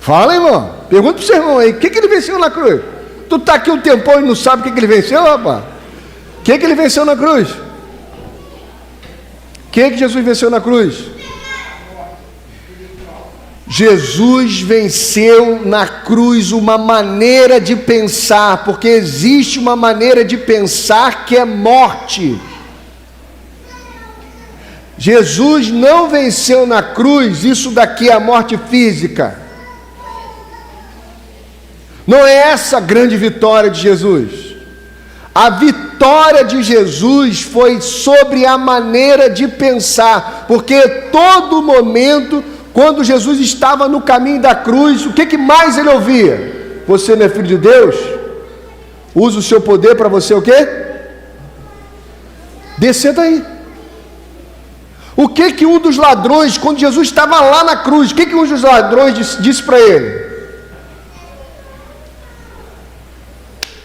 Fala, irmão. Pergunta para o seu irmão aí. O que ele venceu na cruz? Tu está aqui um tempão e não sabe o que ele venceu, rapaz? O que ele venceu na cruz? O que Jesus venceu na cruz? Jesus venceu na cruz uma maneira de pensar, porque existe uma maneira de pensar que é morte. Jesus não venceu na cruz, isso daqui é a morte física. Não é essa a grande vitória de Jesus. A vitória de Jesus foi sobre a maneira de pensar, porque todo momento, quando Jesus estava no caminho da cruz, o que mais ele ouvia? Você não é filho de Deus? Usa o seu poder para você o quê? descer daí. O que um dos ladrões, quando Jesus estava lá na cruz, o que um dos ladrões disse para ele?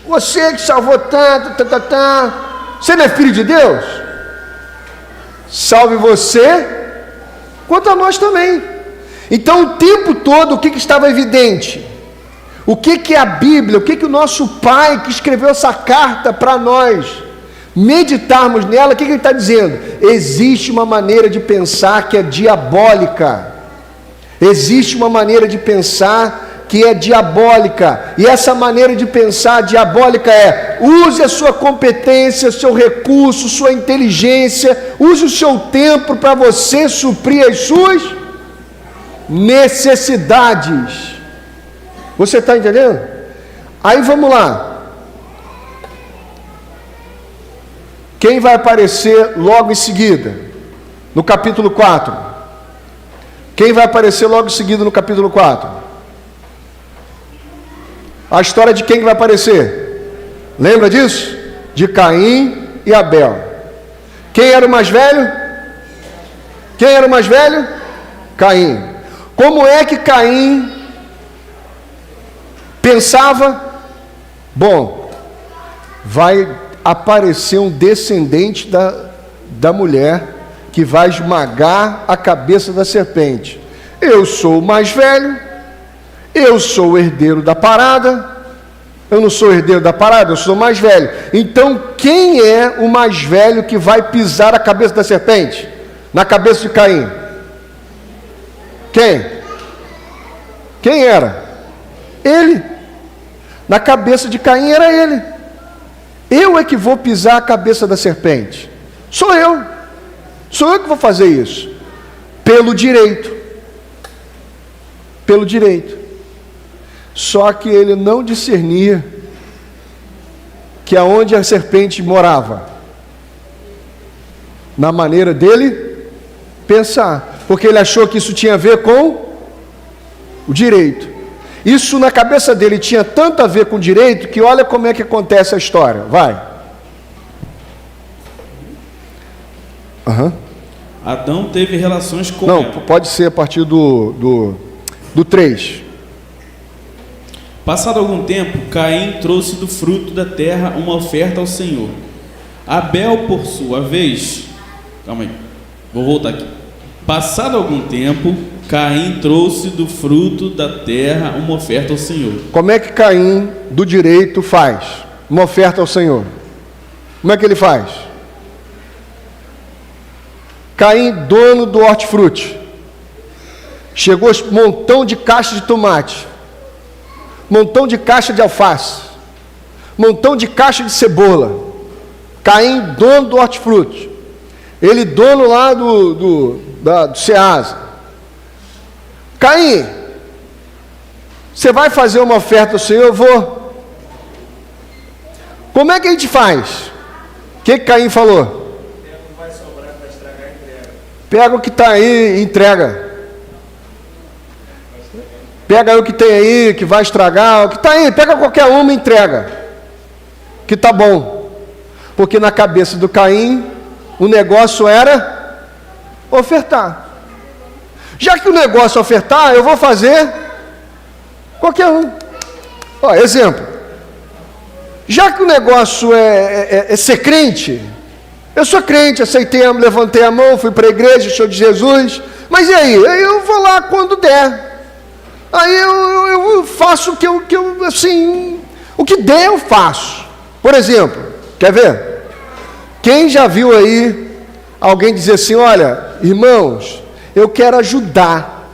Você que salvou tanto, você não é filho de Deus? Salve você, quanto a nós também. Então o tempo todo, o que estava evidente? O que é a Bíblia? O que o nosso Pai que escreveu essa carta para nós meditarmos nela, o que ele está dizendo? Existe uma maneira de pensar que é diabólica. Existe uma maneira de pensar que é diabólica. E essa maneira de pensar diabólica é: use a sua competência, seu recurso, sua inteligência, use o seu tempo para você suprir as suas necessidades. Você está entendendo? Aí vamos lá. Quem vai aparecer logo em seguida? No capítulo 4. Quem vai aparecer logo em seguida no capítulo 4? A história de quem vai aparecer? Lembra disso? De Caim e Abel. Quem era o mais velho? Quem era o mais velho? Caim. Como é que Caim pensava? Bom, vai aparecer um descendente da mulher que vai esmagar a cabeça da serpente. Eu sou o mais velho, eu sou o herdeiro da parada. Eu não sou herdeiro da parada, eu sou o mais velho. Então quem é o mais velho que vai pisar a cabeça da serpente? Na cabeça de Caim? Quem era? Ele. Na cabeça de Caim era ele. Eu é que vou pisar a cabeça da serpente. Sou eu que vou fazer isso. Pelo direito. Só que ele não discernia que aonde a serpente morava, na maneira dele pensar, porque ele achou que isso tinha a ver com o direito. Isso na cabeça dele tinha tanto a ver com o direito, que olha como é que acontece a história. Vai. Adão teve relações com Não, Eva. pode ser a partir do 3. Passado algum tempo, Caim trouxe do fruto da terra uma oferta ao Senhor. Abel, por sua vez... Calma aí, vou voltar aqui. Passado algum tempo, Caim trouxe do fruto da terra uma oferta ao Senhor. Como é que Caim, do direito, faz uma oferta ao Senhor? Como é que ele faz? Caim, dono do hortifruti, chegou um montão de caixa de tomate, montão de caixa de alface, montão de caixa de cebola. Caim, dono do hortifruti, ele dono lá do Ceasa. Caim, você vai fazer uma oferta ao Senhor? Eu vou. Como é que a gente faz? O que Caim falou? Pega o que está aí e entrega. Pega aí o que tem aí, que vai estragar, o que está aí, pega qualquer uma e entrega. Que está bom. Porque na cabeça do Caim, o negócio era ofertar. Já que o negócio é ofertar, eu vou fazer qualquer um. Ó, exemplo. Já que o negócio é ser crente, eu sou crente, aceitei, levantei a mão, fui para a igreja, sou de Jesus, mas e aí? Eu vou lá quando der. Aí eu faço o que eu assim, o que der eu faço. Por exemplo, quer ver? Quem já viu aí alguém dizer assim: olha, irmãos, eu quero ajudar,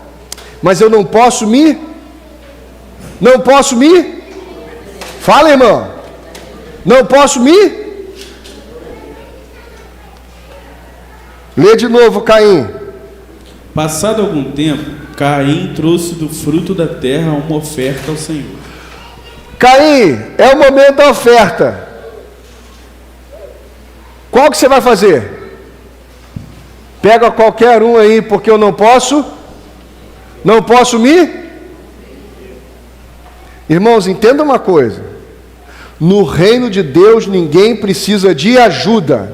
mas eu não posso me... Fala, irmão. Não posso me... Lê de novo, Caim. Passado algum tempo, Caim trouxe do fruto da terra uma oferta ao Senhor. Caim, é o momento da oferta. Qual que você vai fazer? Pega qualquer um aí, porque eu não posso me... Irmãos, entenda uma coisa. No reino de Deus ninguém precisa de ajuda.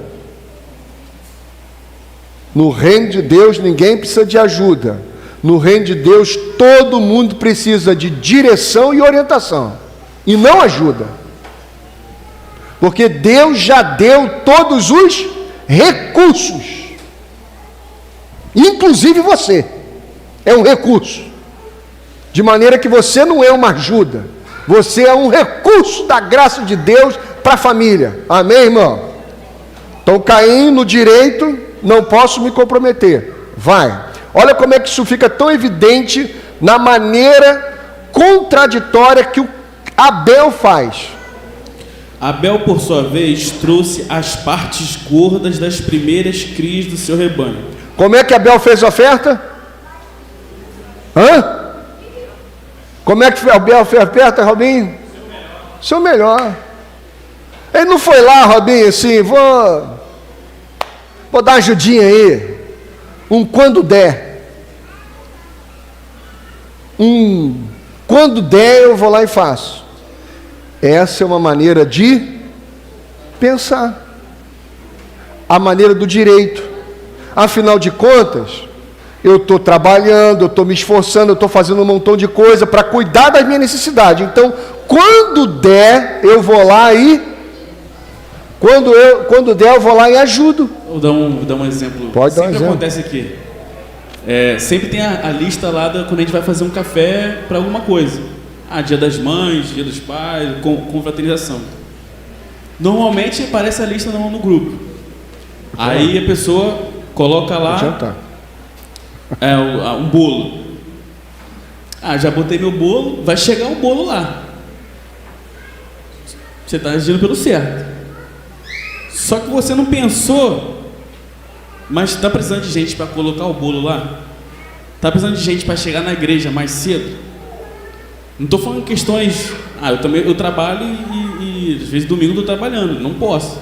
No reino de Deus ninguém precisa de ajuda. No reino de Deus todo mundo precisa de direção e orientação, e não ajuda. Porque Deus já deu todos os recursos. Inclusive você é um recurso. De maneira que você não é uma ajuda. Você é um recurso da graça de Deus para a família. Amém, irmão? Então, Caim no direito, não posso me comprometer. Vai. Olha como é que isso fica tão evidente na maneira contraditória que o Abel faz. Abel, por sua vez, trouxe as partes gordas das primeiras crias do seu rebanho. Como é que Abel fez a oferta? Como é que Abel fez a oferta, Robinho? Seu melhor. Ele não foi lá, Robinho, assim, vou dar uma ajudinha aí. Quando der. Quando der eu vou lá e faço. Essa é uma maneira de pensar. A maneira do direito. Afinal de contas, eu estou trabalhando, eu estou me esforçando, eu estou fazendo um montão de coisa para cuidar das minhas necessidades. Então, quando der, eu vou lá e... Quando der, eu vou lá e ajudo. Vou dar um exemplo. Pode dar um exemplo. Acontece aqui. Sempre tem a lista lá quando a gente vai fazer um café para alguma coisa. Dia das mães, dia dos pais, confraternização. Normalmente aparece a lista no grupo. Aí a pessoa coloca lá um bolo. Já botei meu bolo, vai chegar um bolo lá. Você está agindo pelo certo. Só que você não pensou, mas está precisando de gente para colocar o bolo lá? Está precisando de gente para chegar na igreja mais cedo? Não estou falando questões... eu trabalho e às vezes domingo estou trabalhando, não posso.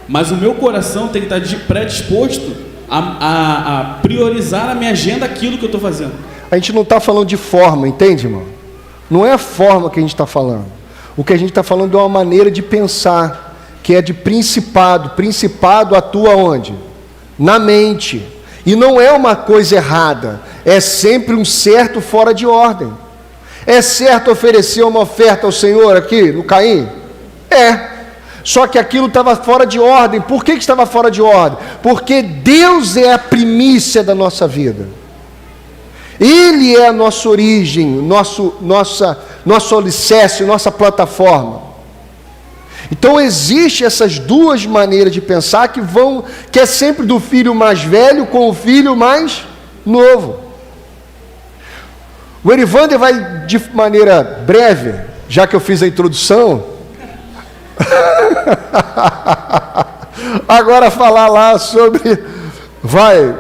Mas o meu coração tem que estar predisposto a priorizar na minha agenda aquilo que eu estou fazendo. A gente não está falando de forma, entende, irmão? Não é a forma que a gente está falando. O que a gente está falando é uma maneira de pensar, que é de principado. Principado atua onde? Na mente. E não é uma coisa errada, é sempre um certo fora de ordem. É certo oferecer uma oferta ao Senhor aqui, no Caim? Só que aquilo estava fora de ordem. Por que estava fora de ordem? Porque Deus é a primícia da nossa vida. Ele é a nossa origem, nosso alicerce, nossa plataforma. Então existe essas duas maneiras de pensar que é sempre do filho mais velho com o filho mais novo. O Erivander vai de maneira breve, já que eu fiz a introdução, agora falar lá sobre... Vai,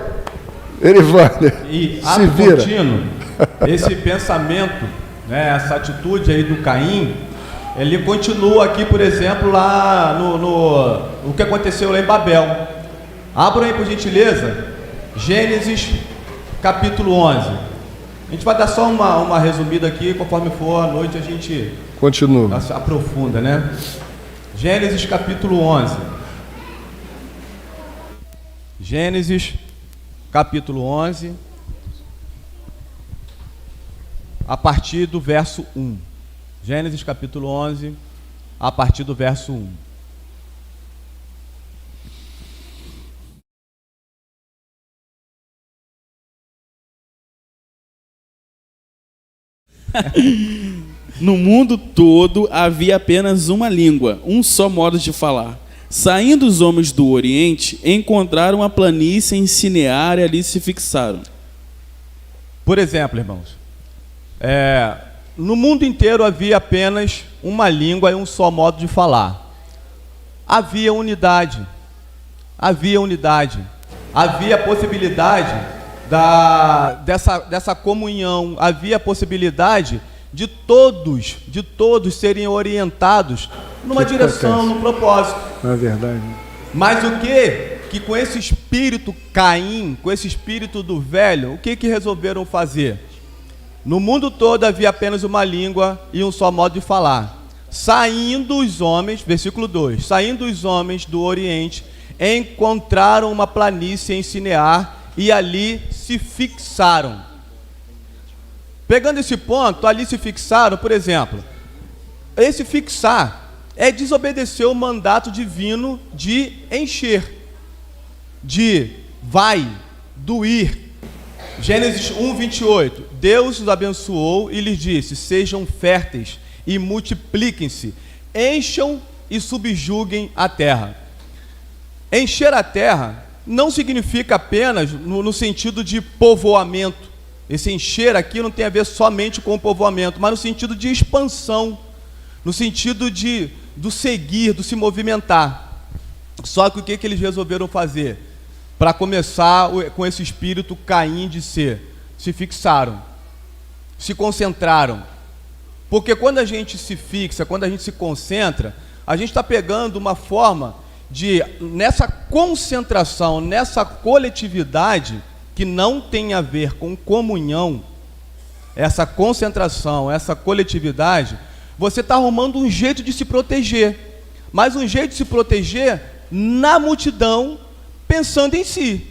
Erivander, e se vira. Contínuo, esse pensamento, essa atitude aí do Caim, ele continua aqui, por exemplo, lá no que aconteceu lá em Babel. Abram aí, por gentileza, Gênesis capítulo 11. A gente vai dar só uma resumida aqui, conforme for a noite a gente continua, aprofunda, né? Gênesis capítulo 11. Gênesis capítulo 11, a partir do verso 1. Gênesis capítulo 11, a partir do verso 1. No mundo todo havia apenas uma língua, um só modo de falar. Saindo os homens do Oriente, encontraram uma planície em Sinear e ali se fixaram. Por exemplo, irmãos, no mundo inteiro havia apenas uma língua e um só modo de falar. Havia unidade, havia possibilidade dessa comunhão, havia possibilidade de todos serem orientados numa direção, num propósito. Não é verdade? Mas o que com esse espírito Caim, com esse espírito do velho, o que resolveram fazer? No mundo todo havia apenas uma língua e um só modo de falar. Saindo os homens, versículo 2, saindo os homens do Oriente, encontraram uma planície em Sinear e ali se fixaram. Pegando esse ponto, ali se fixaram, por exemplo, esse fixar é desobedecer o mandato divino de encher, de vai, do ir. Gênesis 1:28, Deus os abençoou e lhes disse: sejam férteis e multipliquem-se, encham e subjuguem a terra. Encher a terra não significa apenas no sentido de povoamento. Esse encher aqui não tem a ver somente com o povoamento, mas no sentido de expansão, no sentido do seguir, do se movimentar. Só que o que eles resolveram fazer? Para começar com esse espírito Caim de ser, se fixaram, se concentraram. Porque quando a gente se fixa, quando a gente se concentra, a gente está pegando uma forma de, nessa concentração, nessa coletividade, que não tem a ver com comunhão, essa concentração, essa coletividade, você está arrumando um jeito de se proteger, mas um jeito de se proteger na multidão, pensando em si.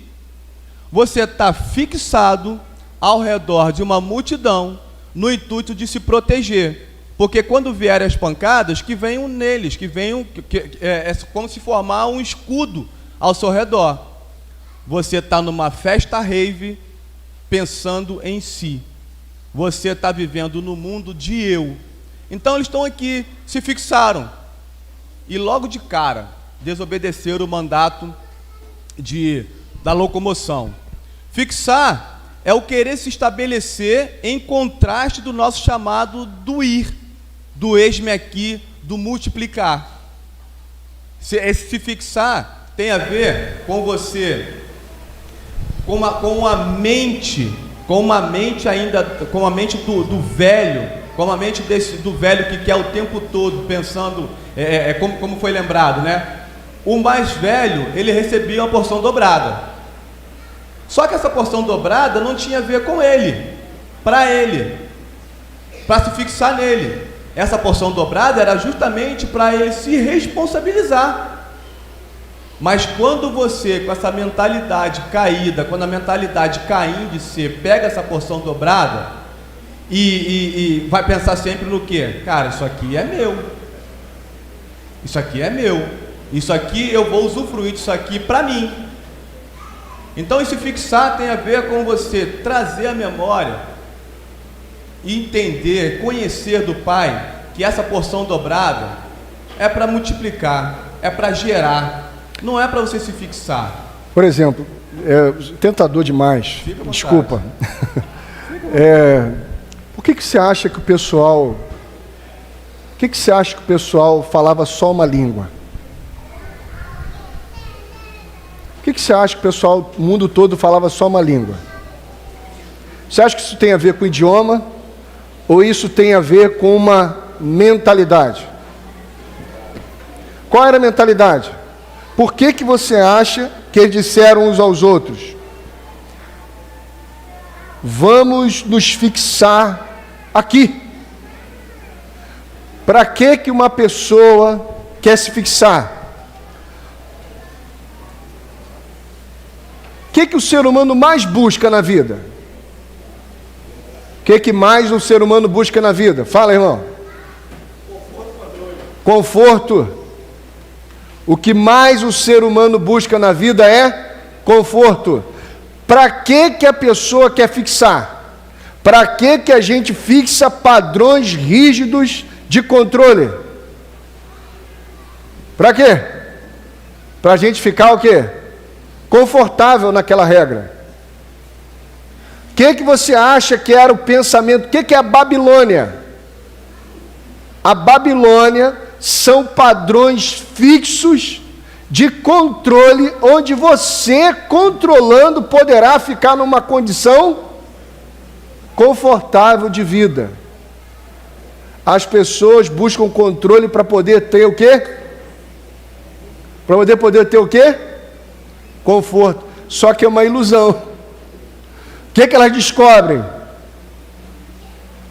Você está fixado ao redor de uma multidão no intuito de se proteger, porque quando vierem as pancadas, que venham neles, é como se formar um escudo ao seu redor. Você está numa festa rave pensando em si. Você está vivendo no mundo de eu. Então eles estão aqui, se fixaram e logo de cara desobedeceram o mandato da locomoção. Fixar é o querer se estabelecer em contraste do nosso chamado do ir, do eis-me aqui, do multiplicar. Esse se fixar tem a ver com você, com a mente do velho, com a mente do velho que quer o tempo todo pensando, como foi lembrado, né? O mais velho, ele recebia uma porção dobrada. Só que essa porção dobrada não tinha a ver com ele, para se fixar nele. Essa porção dobrada era justamente para ele se responsabilizar. Mas quando você, com essa mentalidade caída, quando a mentalidade caindo de ser, pega essa porção dobrada e vai pensar sempre no quê? Cara, isso aqui é meu. Isso aqui é meu. Isso aqui eu vou usufruir disso aqui para mim. Então esse fixar tem a ver com você trazer a memória e entender, conhecer do Pai que essa porção dobrada é para multiplicar, é para gerar, não é para você se fixar. Por exemplo, tentador demais, desculpa. Por que você acha que o pessoal falava só uma língua? Por que você acha que o pessoal, o mundo todo, falava só uma língua? Você acha que isso tem a ver com o idioma? Ou isso tem a ver com uma mentalidade? Qual era a mentalidade? Por que você acha que eles disseram uns aos outros: vamos nos fixar aqui? Para que uma pessoa quer se fixar? O que o ser humano mais busca na vida? O que mais o ser humano busca na vida? Fala, irmão. Conforto. O que mais o ser humano busca na vida é conforto. Para que a pessoa quer fixar? Para que a gente fixa padrões rígidos de controle? Para quê? Para a gente ficar o quê? Confortável naquela regra. O que você acha que era o pensamento? O que é a Babilônia? A Babilônia são padrões fixos de controle, onde você, controlando, poderá ficar numa condição confortável de vida. As pessoas buscam controle para poder ter o quê? Para poder ter o quê? Conforto. Só que é uma ilusão. O que elas descobrem?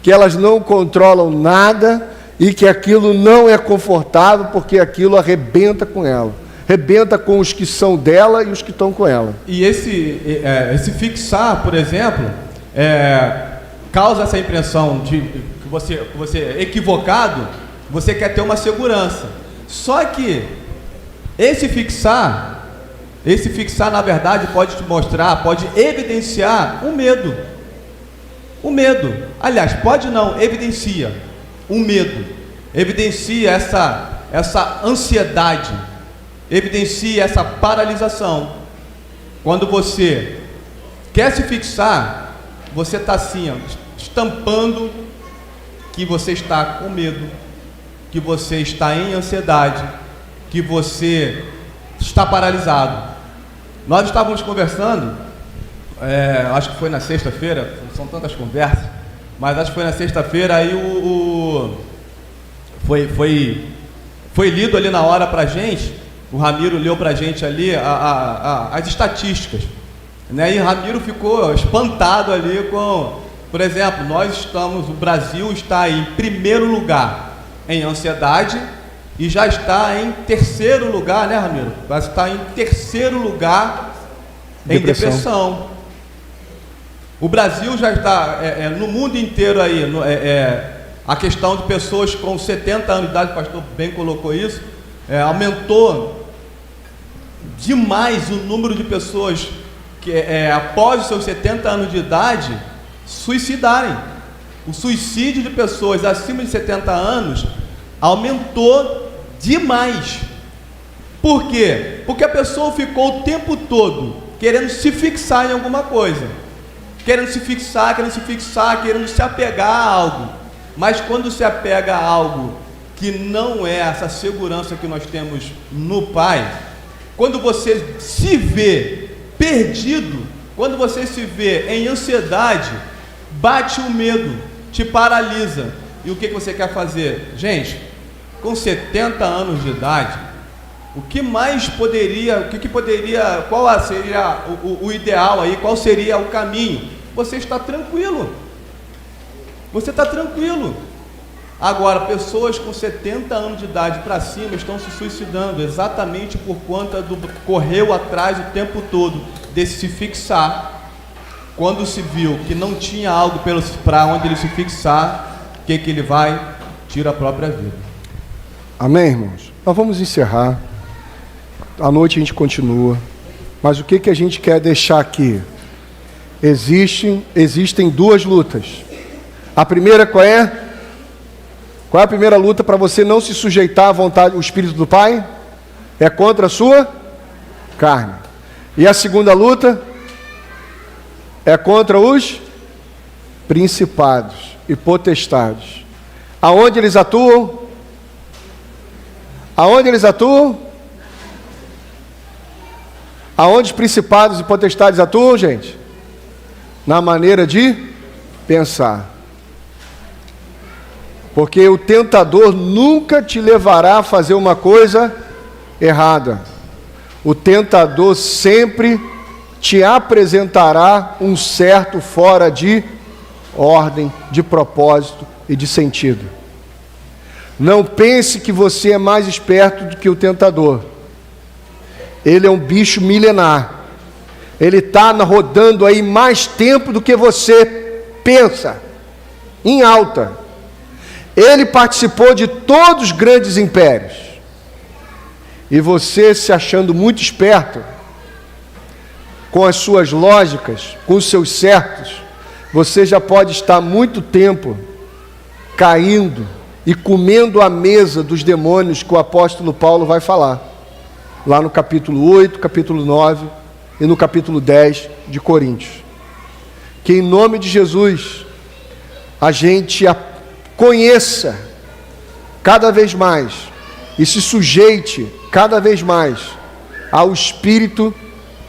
Que elas não controlam nada e que aquilo não é confortável, porque aquilo arrebenta com ela. rebenta com os que são dela e os que estão com ela. E esse fixar, por exemplo, causa essa impressão de que você equivocado, você quer ter uma segurança. Só que esse fixar na verdade pode te mostrar, pode evidenciar um medo. O medo, aliás, pode não, evidencia um medo, evidencia essa ansiedade, evidencia essa paralisação. Quando você quer se fixar, você está assim, estampando que você está com medo, que você está em ansiedade, que você está paralisado. Nós estávamos conversando, acho que foi na sexta-feira, são tantas conversas, mas acho que foi na sexta-feira, aí foi lido ali na hora pra gente, o Ramiro leu pra gente ali as estatísticas, né? E o Ramiro ficou espantado ali com, por exemplo, o Brasil está em primeiro lugar em ansiedade e já está em terceiro lugar, né, Ramiro? Está em terceiro lugar em depressão. O Brasil já está, no mundo inteiro aí, a questão de pessoas com 70 anos de idade, o pastor bem colocou isso, aumentou demais o número de pessoas que após os seus 70 anos de idade suicidarem. O suicídio de pessoas acima de 70 anos aumentou demais. Por quê? Porque a pessoa ficou o tempo todo querendo se fixar em alguma coisa, querendo se apegar a algo. Mas quando se apega a algo que não é essa segurança que nós temos no Pai, quando você se vê perdido, quando você se vê em ansiedade, bate o medo, te paralisa. E o que você quer fazer? Gente, com 70 anos de idade, o que mais poderia, qual seria o ideal aí, qual seria o caminho? Você está tranquilo. Você está tranquilo. Agora, pessoas com 70 anos de idade para cima estão se suicidando exatamente por conta do correu atrás o tempo todo desse se fixar. Quando se viu que não tinha algo para onde ele se fixar, o que ele vai? Tira a própria vida. Amém, irmãos? Nós vamos encerrar. À noite a gente continua. Mas o que a gente quer deixar aqui? Existem duas lutas. A primeira qual é? Qual é a primeira luta para você não se sujeitar à vontade, o Espírito do Pai? É contra a sua carne. E a segunda luta é contra os principados e potestades. Aonde eles atuam? Aonde eles atuam? Aonde os principados e potestades atuam, gente? Na maneira de pensar. Porque o tentador nunca te levará a fazer uma coisa errada. O tentador sempre te apresentará um certo fora de ordem, de propósito e de sentido. Não pense que você é mais esperto do que o tentador. Ele é um bicho milenar. Ele está rodando aí mais tempo do que você pensa, em alta. Ele participou de todos os grandes impérios. E você, se achando muito esperto, com as suas lógicas, com os seus certos, você já pode estar muito tempo caindo e comendo a mesa dos demônios que o apóstolo Paulo vai falar. Lá no capítulo 8, capítulo 9 e no capítulo 10 de Coríntios. Que em nome de Jesus, a gente conheça cada vez mais e se sujeite cada vez mais ao Espírito,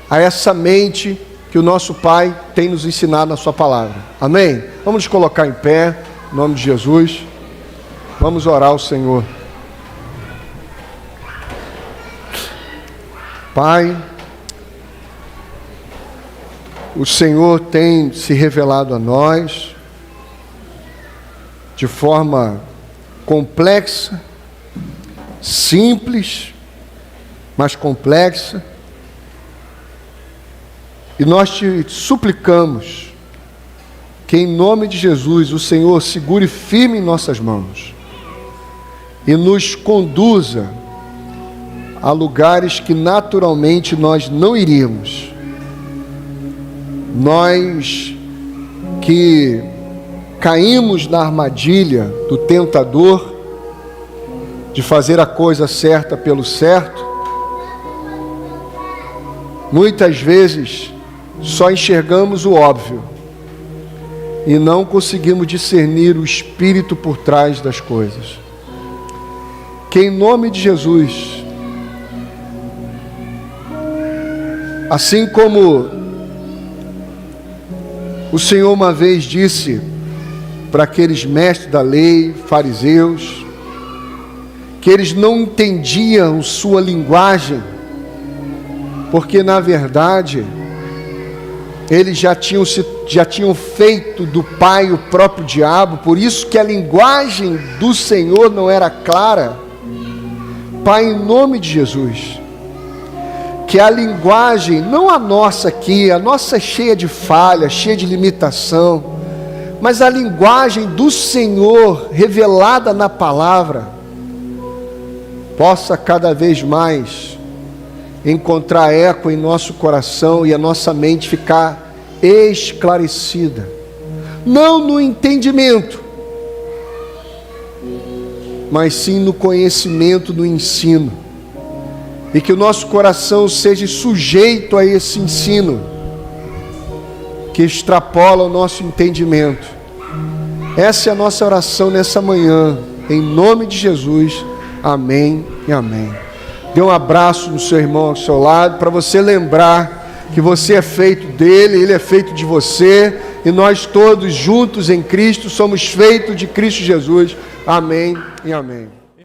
a essa mente que o nosso Pai tem nos ensinado na sua palavra. Amém? Vamos nos colocar em pé, em nome de Jesus. Vamos orar ao Senhor. Pai, o Senhor tem se revelado a nós de forma complexa, simples, mais complexa. E nós te suplicamos que em nome de Jesus o Senhor segure firme em nossas mãos e nos conduza a lugares que naturalmente nós não iríamos. Nós que caímos na armadilha do tentador de fazer a coisa certa pelo certo, muitas vezes só enxergamos o óbvio e não conseguimos discernir o espírito por trás das coisas. Que em nome de Jesus, assim como o Senhor uma vez disse para aqueles mestres da lei, fariseus, que eles não entendiam sua linguagem, porque na verdade eles já tinham feito do Pai o próprio diabo, por isso que a linguagem do Senhor não era clara. Pai, em nome de Jesus, que a linguagem, não a nossa aqui, a nossa é cheia de falhas, cheia de limitação, mas a linguagem do Senhor revelada na palavra, possa cada vez mais encontrar eco em nosso coração e a nossa mente ficar esclarecida, não no entendimento, mas sim no conhecimento, no ensino, e que o nosso coração seja sujeito a esse ensino, que extrapola o nosso entendimento. Essa é a nossa oração nessa manhã, em nome de Jesus, amém e amém. Dê um abraço no seu irmão ao seu lado, para você lembrar que você é feito dele, ele é feito de você, e nós todos juntos em Cristo somos feitos de Cristo Jesus. Amém e amém.